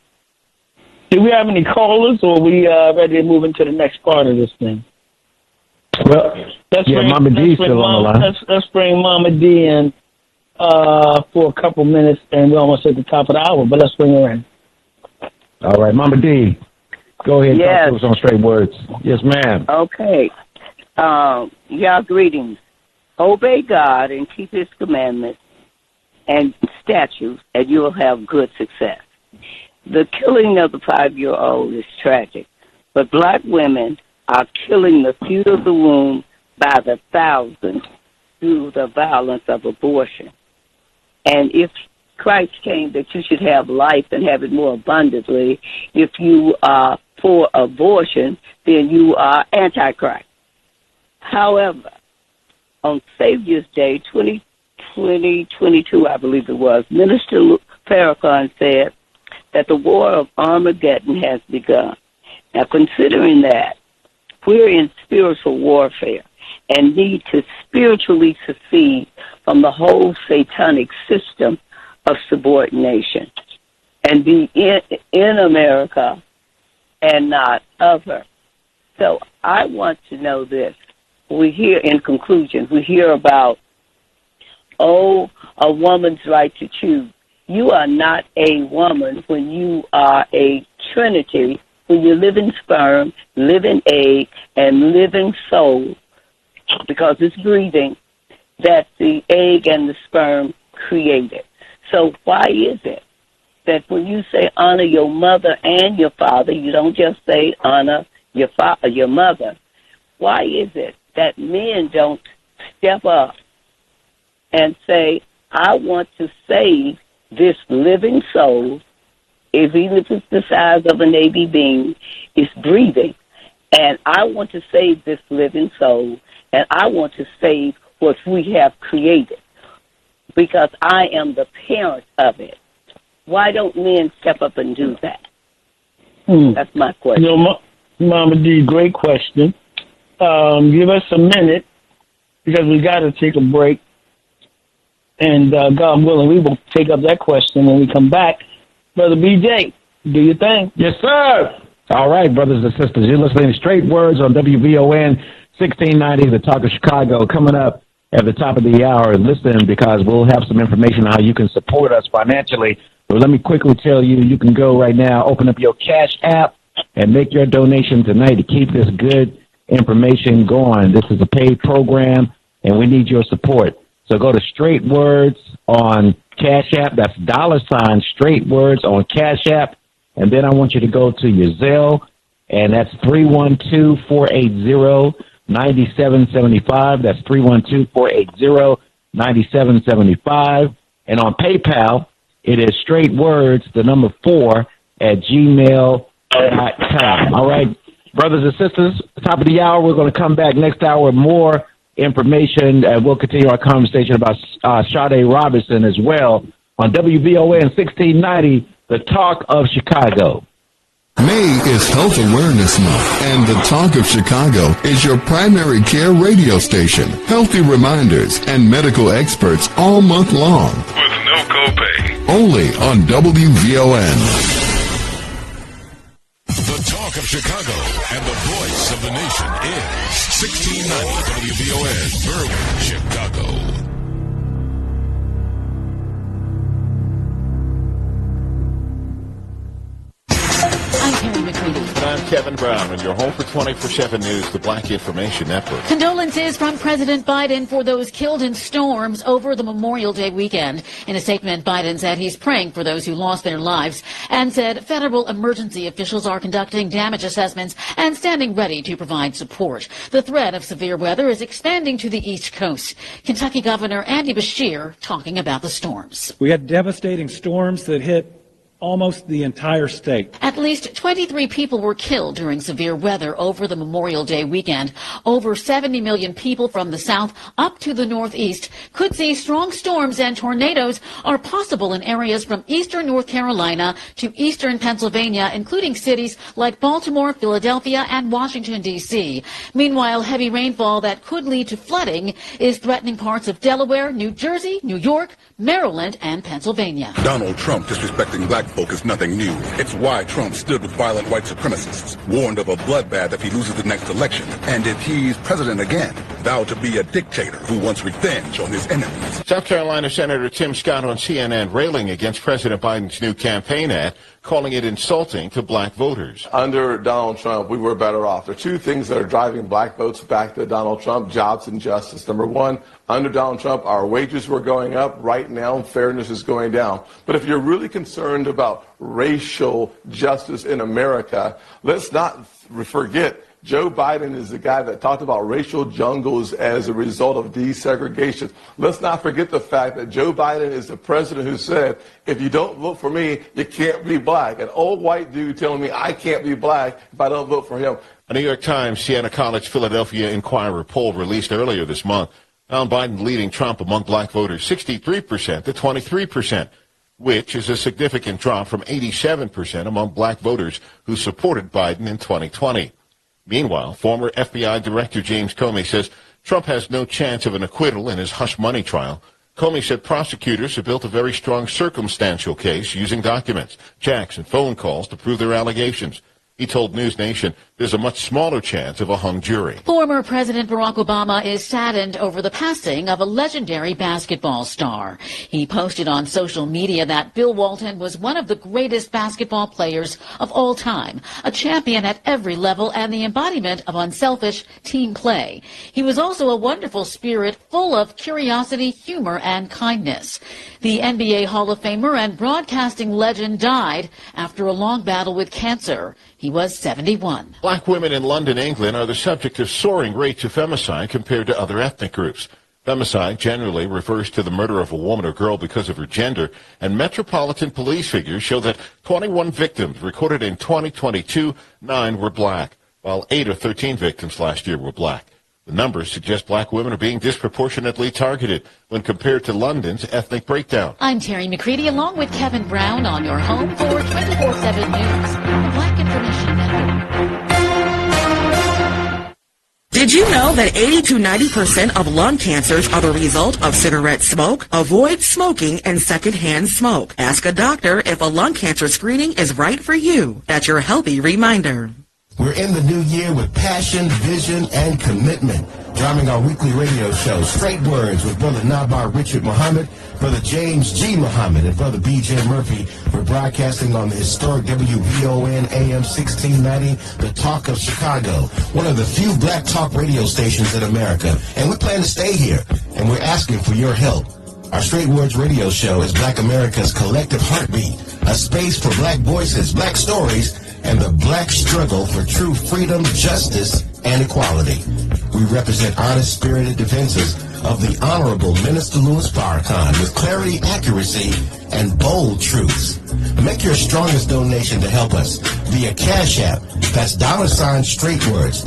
Do we have any callers, or are we ready to move into the next part of this thing? Well, Mama D still on the line. Let's bring Mama D in for a couple minutes, and we're almost at the top of the hour, but let's bring her in. All right, Mama D, go ahead and talk to us on straight words. Yes, ma'am. Okay. Y'all greetings. Obey God and keep his commandments and statutes, and you will have good success. The killing of the 5-year-old is tragic, but black women are killing the fruit of the womb by the thousands through the violence of abortion. And if Christ came that you should have life and have it more abundantly, if you are for abortion, then you are Antichrist. However, on Savior's Day, 2022, I believe it was, Minister Farrakhan said that the war of Armageddon has begun. Now, considering that, we're in spiritual warfare and need to spiritually secede from the whole satanic system of subordination and be in America and not of her. So I want to know this. We hear, in conclusion, we hear about, a woman's right to choose. You are not a woman when you are a trinity, when you live in sperm, live in egg, and live in soul, because it's breathing, that the egg and the sperm created. So why is it that when you say honor your mother and your father, you don't just say honor your mother? Why is it that men don't step up and say, I want to save this living soul, even if it's the size of a Navy beam, it's breathing, and I want to save this living soul, and I want to save what we have created, because I am the parent of it. Why don't men step up and do that? That's my question. Mama D, great question. Give us a minute, because we got to take a break. And God willing, we will take up that question when we come back. Brother BJ, do your thing. Yes, sir. All right, brothers and sisters, you're listening to Straight Words on WVON 1690, the Talk of Chicago, coming up at the top of the hour. Listen, because we'll have some information on how you can support us financially. But let me quickly tell you, you can go right now, open up your Cash app, and make your donation tonight to keep this good information going. This is a paid program, and we need your support. So go to Straight Words on Cash App. That's $ Straight Words on Cash App. And then I want you to go to your Zelle, and that's 312-480-9775. That's 312-480-9775. And on PayPal, it is Straight Words, the number 4 at gmail.com. All right, brothers and sisters, top of the hour, we're going to come back next hour with more information, and we'll continue our conversation about Sade Robinson as well on WVON 1690, the Talk of Chicago. May is Health Awareness Month, and the Talk of Chicago is your primary care radio station. Healthy reminders and medical experts all month long. With no copay. Only on WVON. The Talk of Chicago and the voice of the nation is 1690 WVON, Berwyn, Chicago. I'm Kevin Brown, and you're home for 24/7 News, the Black Information Network. Condolences from President Biden for those killed in storms over the Memorial Day weekend. In a statement, Biden said he's praying for those who lost their lives and said federal emergency officials are conducting damage assessments and standing ready to provide support. The threat of severe weather is expanding to the East Coast. Kentucky Governor Andy Beshear talking about the storms. We had devastating storms that hit almost the entire state. At least 23 people were killed during severe weather over the Memorial Day weekend. Over 70 million people from the south up to the northeast could see strong storms, and tornadoes are possible in areas from eastern North Carolina to eastern Pennsylvania, including cities like Baltimore, Philadelphia, and Washington, D.C. Meanwhile, heavy rainfall that could lead to flooding is threatening parts of Delaware, New Jersey, New York, Maryland, and Pennsylvania. Donald Trump disrespecting black folk is nothing new. It's why Trump stood with violent white supremacists, warned of a bloodbath if he loses the next election, and if he's president again, vowed to be a dictator who wants revenge on his enemies. South Carolina Senator Tim Scott on CNN railing against President Biden's new campaign ad, calling it insulting to black voters. Under Donald Trump, we were better off. There are two things that are driving black votes back to Donald Trump: jobs and justice. Number one, under Donald Trump, our wages were going up. Right now, fairness is going down. But if you're really concerned about racial justice in America, let's not forget Joe Biden is the guy that talked about racial jungles as a result of desegregation. Let's not forget the fact that Joe Biden is the president who said, if you don't vote for me, you can't be black. An old white dude telling me I can't be black if I don't vote for him. A New York Times Siena College Philadelphia Inquirer poll released earlier this month found Biden leading Trump among black voters 63% to 23%, which is a significant drop from 87% among black voters who supported Biden in 2020. Meanwhile, former FBI Director James Comey says Trump has no chance of an acquittal in his hush money trial. Comey said prosecutors have built a very strong circumstantial case using documents, checks, and phone calls to prove their allegations. He told News Nation there's a much smaller chance of a hung jury. Former President Barack Obama is saddened over the passing of a legendary basketball star. He posted on social media that Bill Walton was one of the greatest basketball players of all time, a champion at every level and the embodiment of unselfish team play. He was also a wonderful spirit full of curiosity, humor, and kindness. The NBA Hall of Famer and broadcasting legend died after a long battle with cancer. He was 71. Black women in London, England are the subject of soaring rates of femicide compared to other ethnic groups. Femicide generally refers to the murder of a woman or girl because of her gender, and Metropolitan Police figures show that 21 victims recorded in 2022, 9 were black, while 8 of 13 victims last year were black. The numbers suggest black women are being disproportionately targeted when compared to London's ethnic breakdown. I'm Terry McCready along with Kevin Brown on your home for 24/7 News, the Black Information Network. Did you know that 80 to 90% of lung cancers are the result of cigarette smoke? Avoid smoking and secondhand smoke. Ask a doctor if a lung cancer screening is right for you. That's your healthy reminder. We're in the new year with passion, vision, and commitment. Driving our weekly radio show, Straight Words, with Brother Nabar Richard Muhammad, Brother James G. Muhammad, and Brother B.J. Murphy. We're broadcasting on the historic WVON AM 1690, The Talk of Chicago, one of the few black talk radio stations in America. And we plan to stay here, and we're asking for your help. Our Straight Words radio show is Black America's collective heartbeat, a space for black voices, black stories, and the black struggle for true freedom, justice, and equality. We represent honest, spirited defenses of the Honorable Minister Louis Farrakhan with clarity, accuracy, and bold truths. Make your strongest donation to help us via Cash App. That's $Straight Words,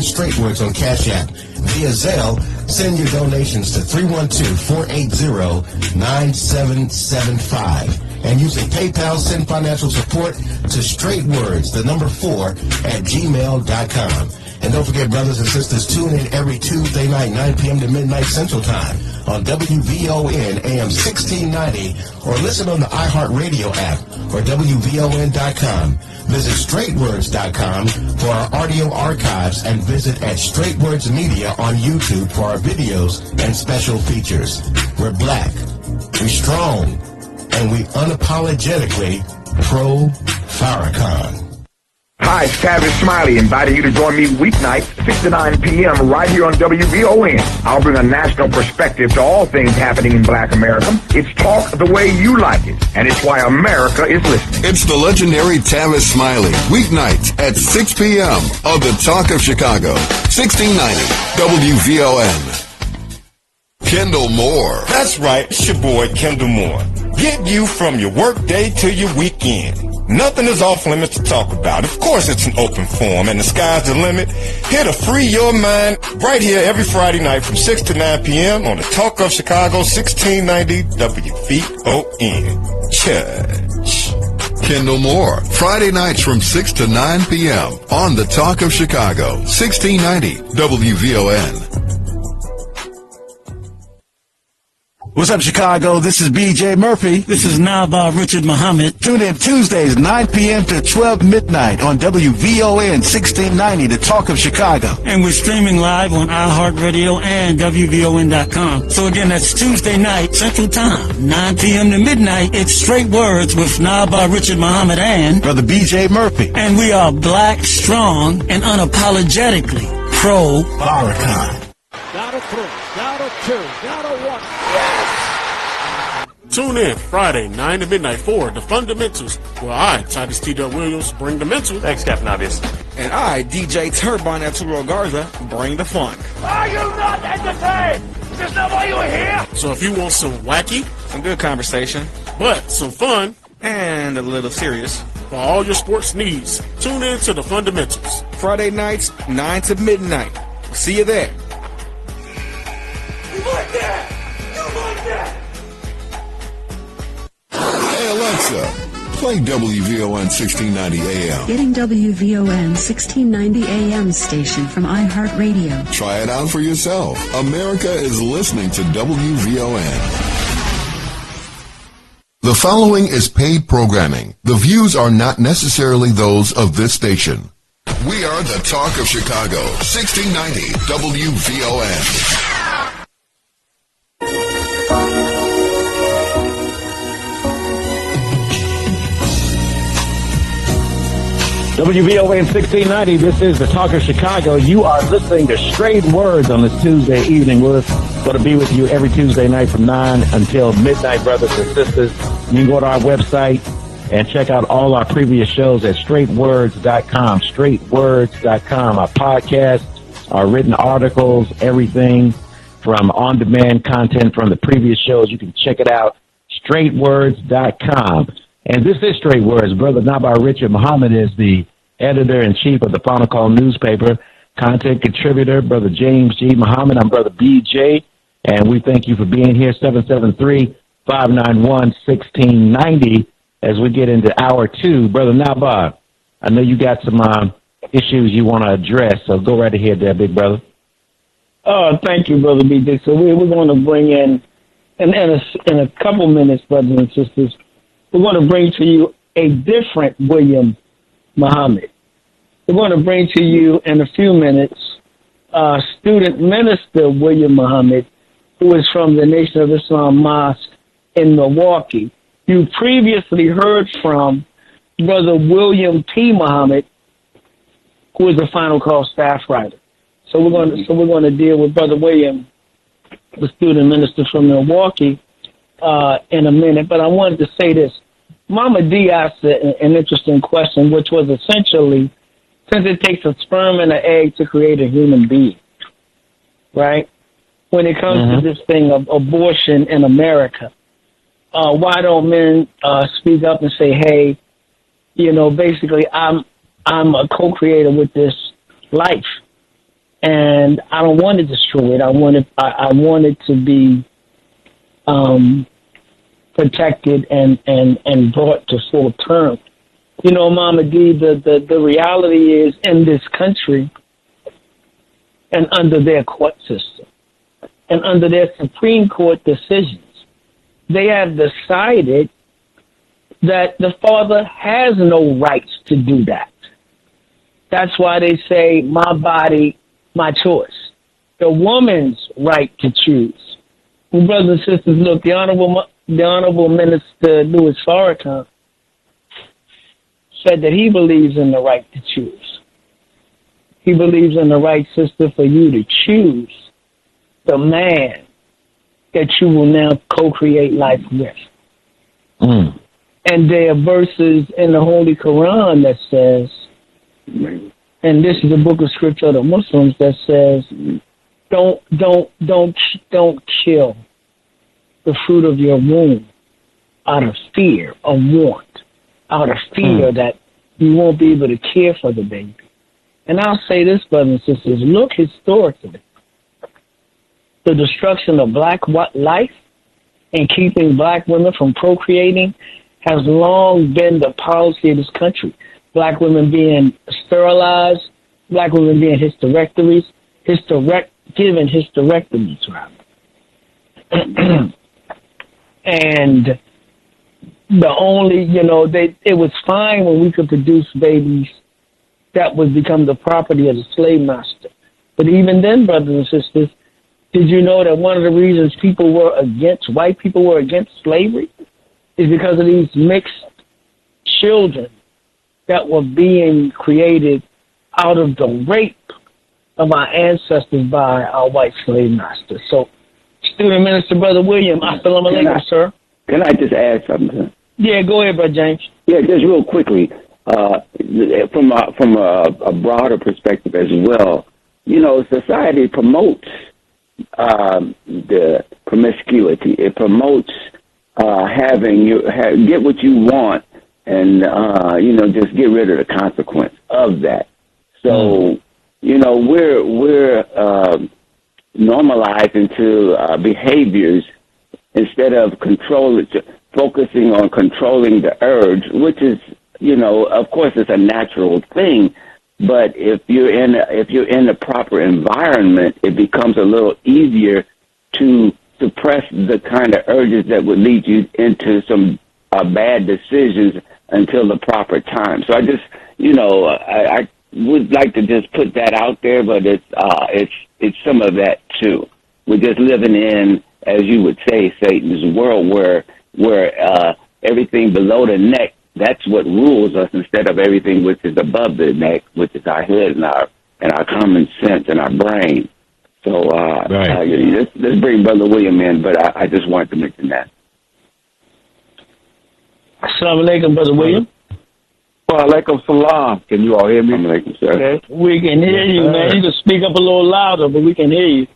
$Straight Words on Cash App. Via Zelle, send your donations to 312-480-9775. And using PayPal, send financial support to straightwords, 4, @gmail.com. And don't forget, brothers and sisters, tune in every Tuesday night, 9 p.m. to midnight Central Time on WVON AM 1690, or listen on the iHeartRadio app or WVON.com. Visit straightwords.com for our audio archives, and visit at Straightwords Media on YouTube for our videos and special features. We're black, we're strong, and we unapologetically pro-Farrakhan. Hi, it's Tavis Smiley, inviting you to join me weeknights, 6 to 9 p.m. right here on WVON. I'll bring a national perspective to all things happening in Black America. It's talk the way you like it, and it's why America is listening. It's the legendary Tavis Smiley, weeknights at 6 p.m. on The Talk of Chicago, 1690 WVON. Kendall Moore. That's right, it's your boy Kendall Moore. Get you from your work day to your weekend. Nothing is off limits to talk about. Of course, it's an open forum, and the sky's the limit. Here to free your mind right here every Friday night from 6 to 9 p.m. on the Talk of Chicago, 1690 WVON. Church. Kendall Moore, Friday nights from 6 to 9 p.m. on the Talk of Chicago, 1690 WVON. What's up, Chicago? This is B.J. Murphy. This is Nabar Richard Muhammad. Tune in Tuesdays, 9 p.m. to 12 midnight on WVON 1690, The Talk of Chicago. And we're streaming live on iHeartRadio and WVON.com. So again, that's Tuesday night, Central Time, 9 p.m. to midnight. It's Straight Words with Nabar Richard Muhammad and Brother B.J. Murphy. And we are black, strong, and unapologetically pro-Farrakhan. Got a 3, got a 2, got a 1. Tune in Friday, 9 to midnight for The Fundamentals, where I, Titus T. Williams, bring the mental. Thanks, Captain Obvious. And I, DJ Turbine Arturo Garza, bring the funk. Are you not entertained? Is this not why you were here? So if you want some wacky, some good conversation, but some fun, and a little serious, for all your sports needs, tune in to The Fundamentals. Friday nights, 9 to midnight. See you there. You like that? You like that? Hey, Alexa, play WVON 1690 AM. Getting WVON 1690 AM station from iHeartRadio. Try it out for yourself. America is listening to WVON. The following is paid programming. The views are not necessarily those of this station. We are the Talk of Chicago, 1690 WVON. WVON 1690, this is the Talk of Chicago. You are listening to Straight Words on this Tuesday evening. We're going to be with you every Tuesday night from 9 until midnight, brothers and sisters. You can go to our website and check out all our previous shows at straightwords.com, straightwords.com. Our podcasts, our written articles, everything from on-demand content from the previous shows. You can check it out, straightwords.com. And this is Straight Words. Brother Nabar Richard Muhammad is the editor-in-chief of the Final Call newspaper, content contributor, Brother James G. Muhammad. I'm Brother BJ, and we thank you for being here, 773-591-1690, as we get into hour two. Brother Nabar, I know you got some issues you want to address, so go right ahead there, big brother. Thank you, Brother BJ. So we're going to bring in a couple minutes, brothers and sisters, we're going to bring to you a different William Muhammad. We're going to bring to you in a few minutes student minister William Muhammad, who is from the Nation of Islam Mosque in Milwaukee. You previously heard from Brother William T. Muhammad, who is the Final Call staff writer. So we're going to deal with Brother William, the student minister from Milwaukee, in a minute. But I wanted to say this. Mama D asked an interesting question, which was essentially, since it takes a sperm and an egg to create a human being, right? When it comes to this thing of abortion in America, why don't men speak up and say, hey, basically I'm a co-creator with this life, and I don't want to destroy it. I want it to be protected and brought to full term. Mama D, the reality is in this country and under their court system and under their Supreme Court decisions, they have decided that the father has no rights to do that. That's why they say, my body, my choice. The woman's right to choose. Well, brothers and sisters, look, the Honorable Minister Louis Farrakhan said that he believes in the right to choose. He believes in the right, sister, for you to choose the man that you will now co-create life with. And there are verses in the Holy Quran that says, and this is a book of scripture of the Muslims that says, don't kill the fruit of your womb out of fear of want, out of fear that you won't be able to care for the baby. And I'll say this, brothers and sisters, look historically. The destruction of black life and keeping black women from procreating has long been the policy of this country. Black women being sterilized, black women being given hysterectomies, rather. And the only, it was fine when we could produce babies that would become the property of the slave master. But even then, brothers and sisters, did you know that one of the reasons white people were against slavery is because of these mixed children that were being created out of the rape of our ancestors by our white slave masters. So, Student Minister Brother William, assalamu alaikum, sir. Can I just add something? Yeah, go ahead, Brother James. Yeah, just real quickly, from a broader perspective as well, society promotes the promiscuity. It promotes get what you want and, just get rid of the consequence of that. So, we're normalizing to behaviors instead of focusing on controlling the urge, which is, of course, it's a natural thing. But if you're in the proper environment, it becomes a little easier to suppress the kind of urges that would lead you into some bad decisions until the proper time. So I just, I would like to just put that out there, but it's some of that too. We're just living in, as you would say, Satan's world where everything below the neck, that's what rules us, instead of everything which is above the neck, which is our head and our common sense and our brain. So let's bring Brother William in, but I just wanted to mention that. Assalamu alaikum, Brother William. Wa alaikum salam. Can you all hear me? Alaikum, sir. Okay. We can hear you, man. You can speak up a little louder, but we can hear you.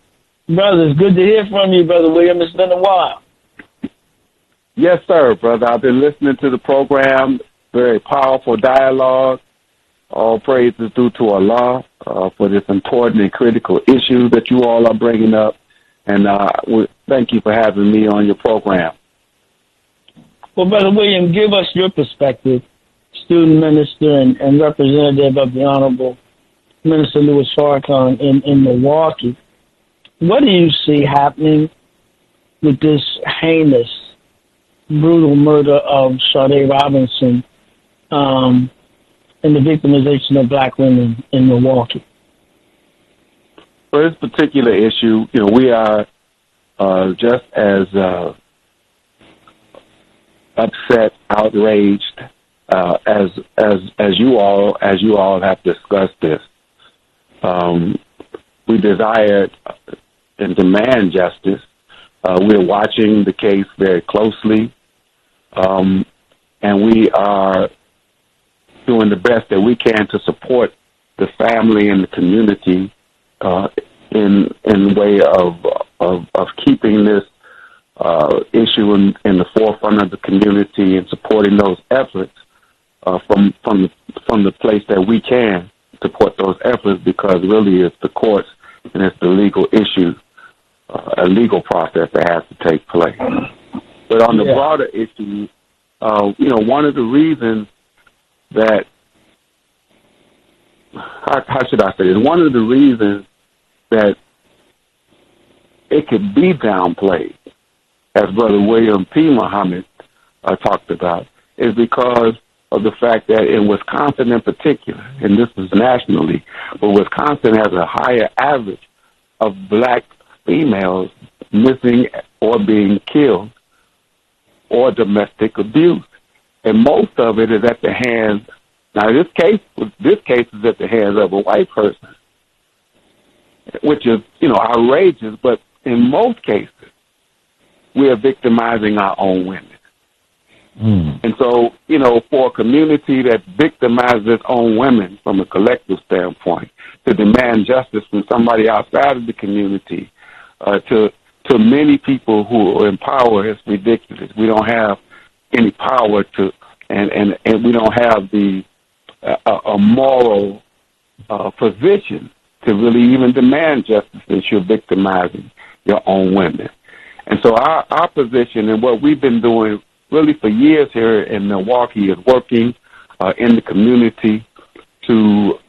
Brother, it's good to hear from you, Brother William. It's been a while. Yes, sir, brother. I've been listening to the program. Very powerful dialogue. All praise is due to Allah for this important and critical issue that you all are bringing up. And thank you for having me on your program. Well, Brother William, give us your perspective, student minister and representative of the Honorable Minister Louis Farrakhan in Milwaukee. What do you see happening with this heinous, brutal murder of Sade Robinson and the victimization of black women in Milwaukee? For this particular issue, we are just as upset, outraged as you all have discussed this. We desired and demand justice. We're watching the case very closely, and we are doing the best that we can to support the family and the community in the way of keeping this issue in the forefront of the community and supporting those efforts from the place that we can support those efforts, because really it's the courts and it's the legal issue, a legal process that has to take place. But on the broader issue, one of the reasons that, how should I say this? One of the reasons that it could be downplayed, as Brother William P. Muhammad talked about, is because of the fact that in Wisconsin in particular, and this is nationally, but Wisconsin has a higher average of black females missing or being killed or domestic abuse. And most of it is at the hands, now this case is at the hands of a white person, which is, outrageous, but in most cases, we are victimizing our own women. And so, for a community that victimizes its own women from a collective standpoint, to demand justice from somebody outside of the community, to many people who are in power, is ridiculous. We don't have any power to, and we don't have a moral position to really even demand justice since you're victimizing your own women. And so our position and what we've been doing really for years here in Milwaukee is working in the community to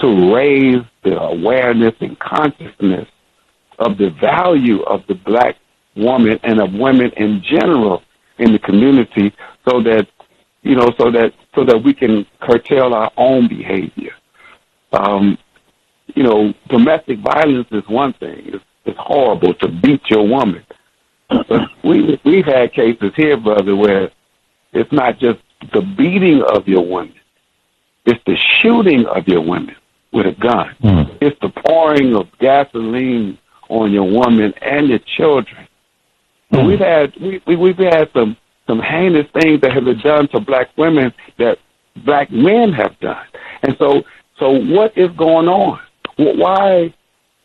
raise the awareness and consciousness of the value of the black woman and of women in general in the community, so that we can curtail our own behavior. Domestic violence is one thing. It's horrible to beat your woman. But we've had cases here, brother, where it's not just the beating of your woman. It's the shooting of your woman with a gun. It's the pouring of gasoline on your woman and your children. So we've had some heinous things that have been done to black women that black men have done. And so what is going on?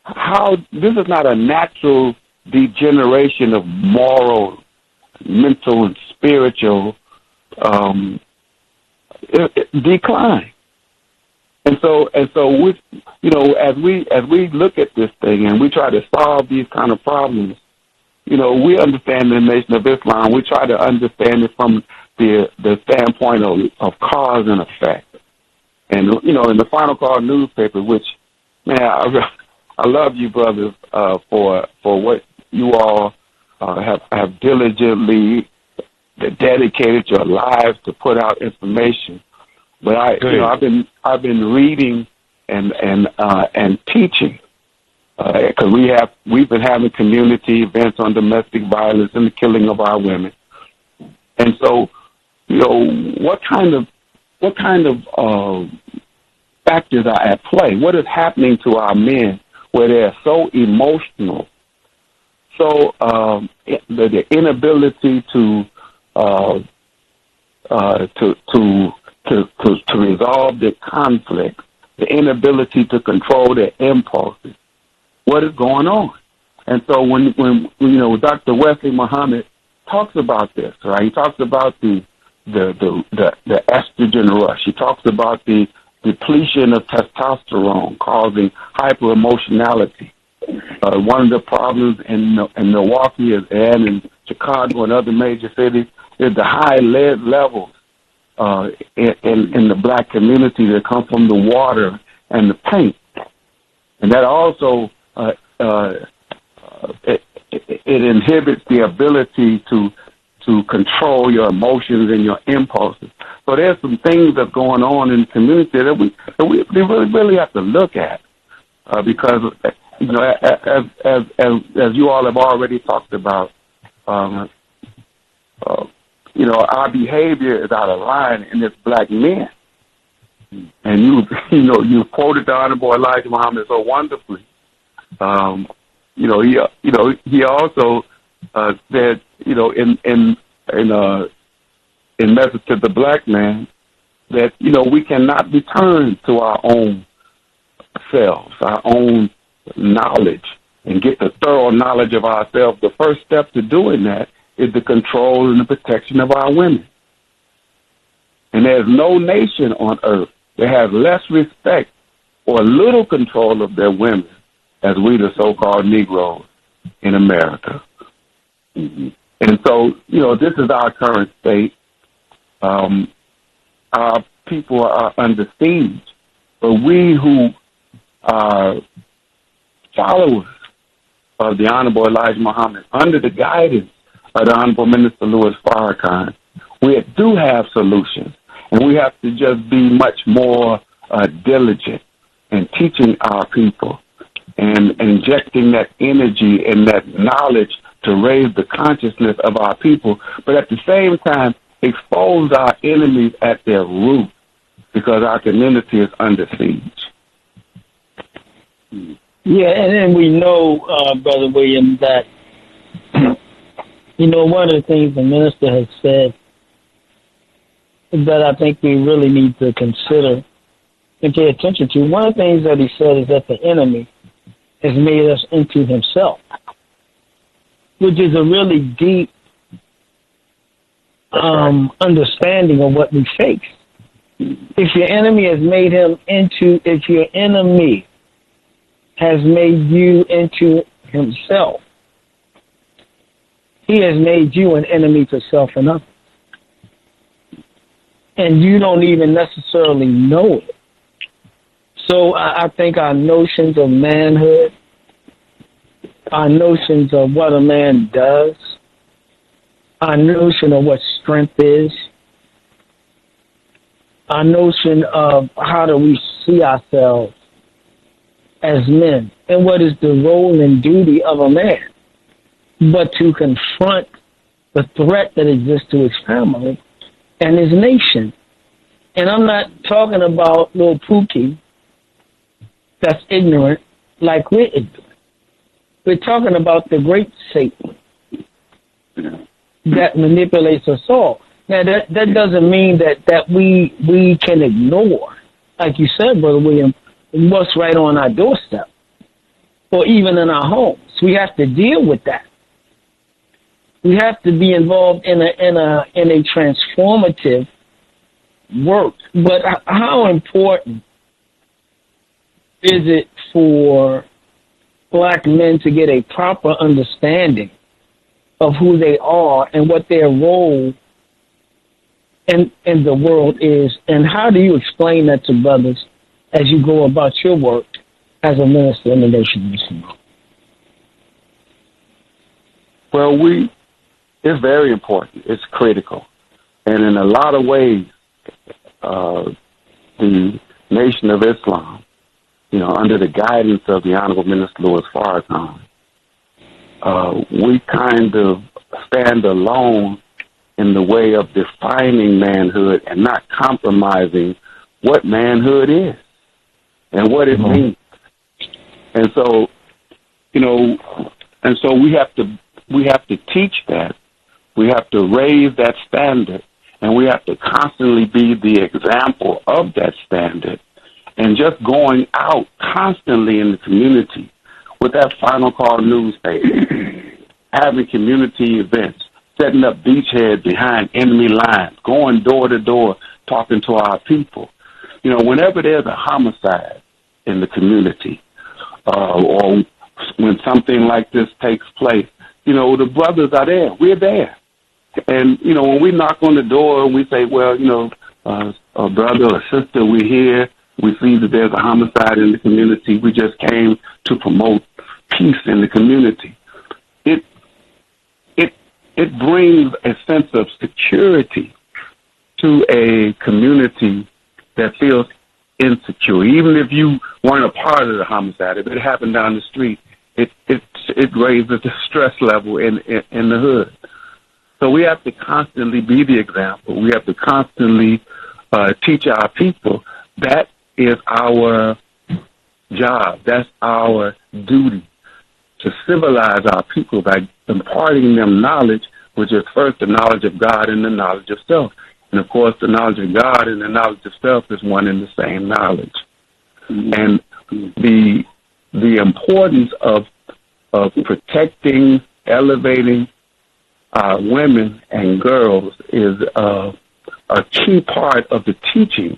How this is not a natural degeneration of moral, mental, and spiritual decline. And so we, as we look at this thing and we try to solve these kind of problems, we understand the Nation of Islam. We try to understand it from the standpoint of cause and effect. And in the Final Call newspaper, which, man, I love you, brothers, for what you all have diligently dedicated your lives to put out information. But I've been reading and teaching because we've been having community events on domestic violence and the killing of our women. And so, what kind of factors are at play? What is happening to our men where they're so emotional, so the inability to resolve the conflict, the inability to control their impulses? What is going on? And so when Dr. Wesley Muhammad talks about this, right? He talks about the estrogen rush. He talks about the depletion of testosterone causing hyper-emotionality. One of the problems in Milwaukee and in Chicago and other major cities is the high lead levels in the black community that come from the water and the paint. And that also it inhibits the ability to control your emotions and your impulses. So there's some things that's going on in the community that we really have to look at because as you all have already talked about, our behavior is out of line in this black men. And you quoted the Honorable Elijah Muhammad so wonderfully. He also said, in message to the black man, that we cannot return to our own selves, our own knowledge, and get the thorough knowledge of ourselves. The first step to doing that is the control and the protection of our women. And there's no nation on earth that has less respect or little control of their women as we, the so-called Negroes in America. Mm-hmm. And so, this is our current state. Our people are under siege, but we who are followers of the Honorable Elijah Muhammad, under the guidance of the Honorable Minister Louis Farrakhan, we do have solutions, and we have to just be much more diligent in teaching our people and injecting that energy and that knowledge to raise the consciousness of our people, but at the same time expose our enemies at their root because our community is under siege. Yeah, and then we know, Brother William, that, one of the things the minister has said that I think we really need to consider and pay attention to. One of the things that he said is that the enemy has made us into himself, which is a really deep understanding of what we face. If your enemy has made you into himself, he has made you an enemy to self and others. And you don't even necessarily know it. So I think our notions of manhood, our notions of what a man does, our notion of what strength is, our notion of how do we see ourselves as men, and what is the role and duty of a man, but to confront the threat that exists to his family and his nation. And I'm not talking about little Pookie that's ignorant like we're ignorant. We're talking about the great Satan that manipulates us all. Now, that doesn't mean that we can ignore, like you said, Brother William, what's right on our doorstep or even in our homes. We have to deal with that. We have to be involved in a transformative work. But how important is it for black men to get a proper understanding of who they are and what their role in the world is, and how do you explain that to brothers as you go about your work as a minister in the nation of Islam? Well, it's very important. It's critical. And in a lot of ways, the Nation of Islam, under the guidance of the Honorable Minister Louis Farrakhan, we kind of stand alone in the way of defining manhood and not compromising what manhood is and what it means. And so, we have to teach that. We have to raise that standard, and we have to constantly be the example of that standard, and just going out constantly in the community with that Final Call newspaper, having community events, setting up beachheads behind enemy lines, going door to door, talking to our people. Whenever there's a homicide in the community, or when something like this takes place, the brothers are there. We're there. And, when we knock on the door and we say, well, a brother or sister, we're here. We see that there's a homicide in the community. We just came to promote peace in the community. It brings a sense of security to a community that feels insecure. Even if you weren't a part of the homicide, if it happened down the street, it raises the stress level in the hood. So we have to constantly be the example. We have to constantly teach our people that is our job. That's our duty, to civilize our people by imparting them knowledge, which is first the knowledge of God and the knowledge of self. And, of course, the knowledge of God and the knowledge of self is one and the same knowledge. And the importance of protecting, elevating women and girls is a key part of the teaching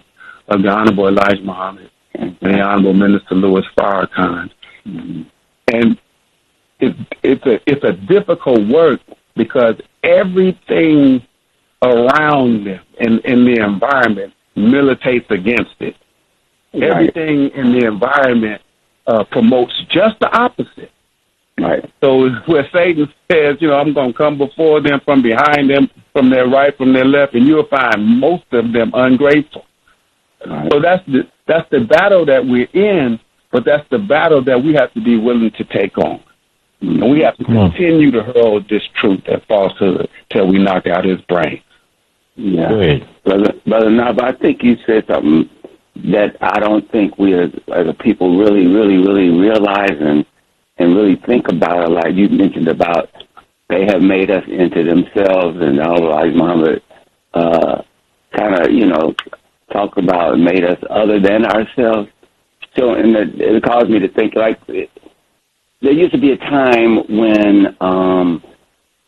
of the Honorable Elijah Muhammad and the Honorable Minister Louis Farrakhan. And it's a difficult work because everything around them in the environment militates against it. Right. Everything in the environment promotes just the opposite. Right. So where Satan says, I'm going to come before them, from behind them, from their right, from their left, and you'll find most of them ungrateful. Right. So that's the battle that we're in, but that's the battle that we have to be willing to take on. And we have to continue to hurl this truth and falsehood till we knock out his brain. Yeah. Brother Nab, I think you said something that I don't think we as a people really realize and really think about it. Like you mentioned about they have made us into themselves, and Elijah Muhammad kind of, talked about and made us other than ourselves. So, and it caused me to think, like, there used to be a time when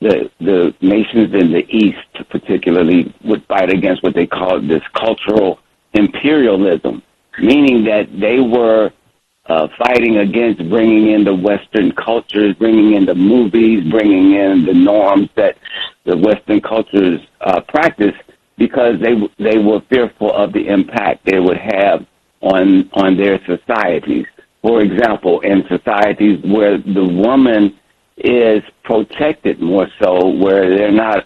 the nations in the East particularly would fight against what they called this cultural imperialism, meaning that they were fighting against bringing in the Western cultures, bringing in the movies, bringing in the norms that the Western cultures practice, because they were fearful of the impact they would have on their societies. For example, in societies where the woman is protected more so, where they're not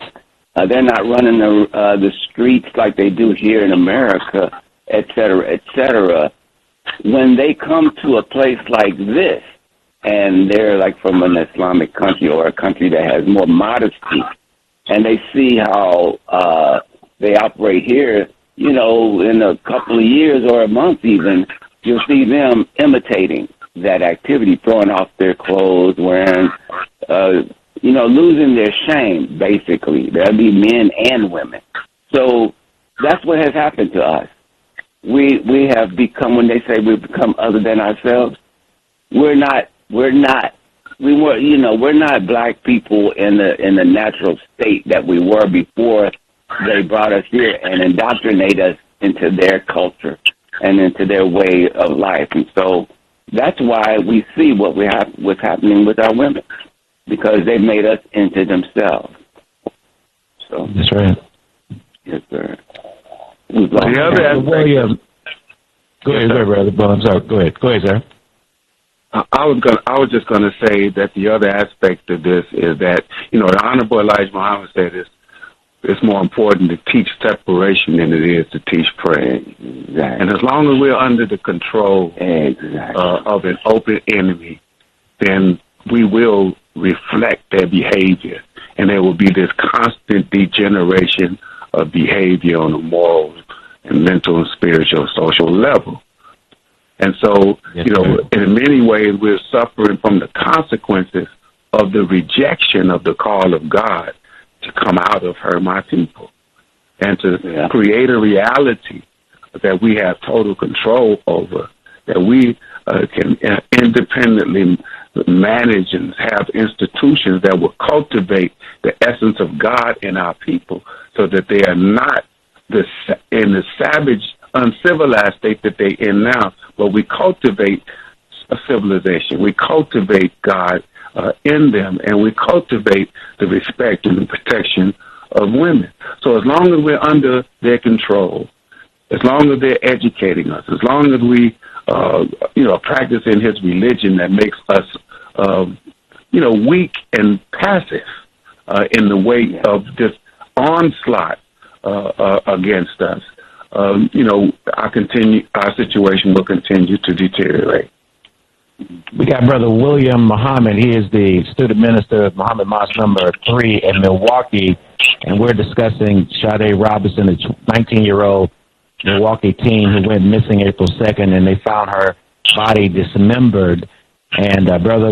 running the streets like they do here in America, et cetera, when they come to a place like this, and they're like from an Islamic country or a country that has more modesty, and they see how they operate here, in a couple of years or a month even, you'll see them imitating that activity, throwing off their clothes, wearing, losing their shame, basically. There'll be men and women. So that's what has happened to us. We have become, when they say we've become other than ourselves, we're not black people in the natural state that we were before they brought us here and indoctrinate us into their culture and into their way of life. And so that's why we see what's happening with our women, because they've made us into themselves. So that's right. Yes, sir. Go ahead, brother. I'm sorry. Go ahead, sir. I was just gonna say that the other aspect of this is that, the Honorable Elijah Muhammad said it's more important to teach separation than it is to teach prayer. Exactly. And as long as we're under the control of an open enemy, then we will reflect their behavior, and there will be this constant degeneration of behavior on a moral and mental and spiritual social level. And so, in many ways, we're suffering from the consequences of the rejection of the call of God to come out of her, my people, and to create a reality that we have total control over, that we can independently manage and have institutions that will cultivate the essence of God in our people so that they are not in the savage, uncivilized state that they're in now, but we cultivate a civilization. We cultivate God in them, and we cultivate the respect and the protection of women. So as long as we're under their control, as long as they're educating us, as long as we, practicing his religion that makes us, weak and passive in the way of this onslaught against us, our situation will continue to deteriorate. We got Brother William Muhammad. He is the student minister of Muhammad Mosque number 3 in Milwaukee, and we're discussing Sade Robinson, a 19-year-old Milwaukee teen who went missing April 2nd, and they found her body dismembered. And Brother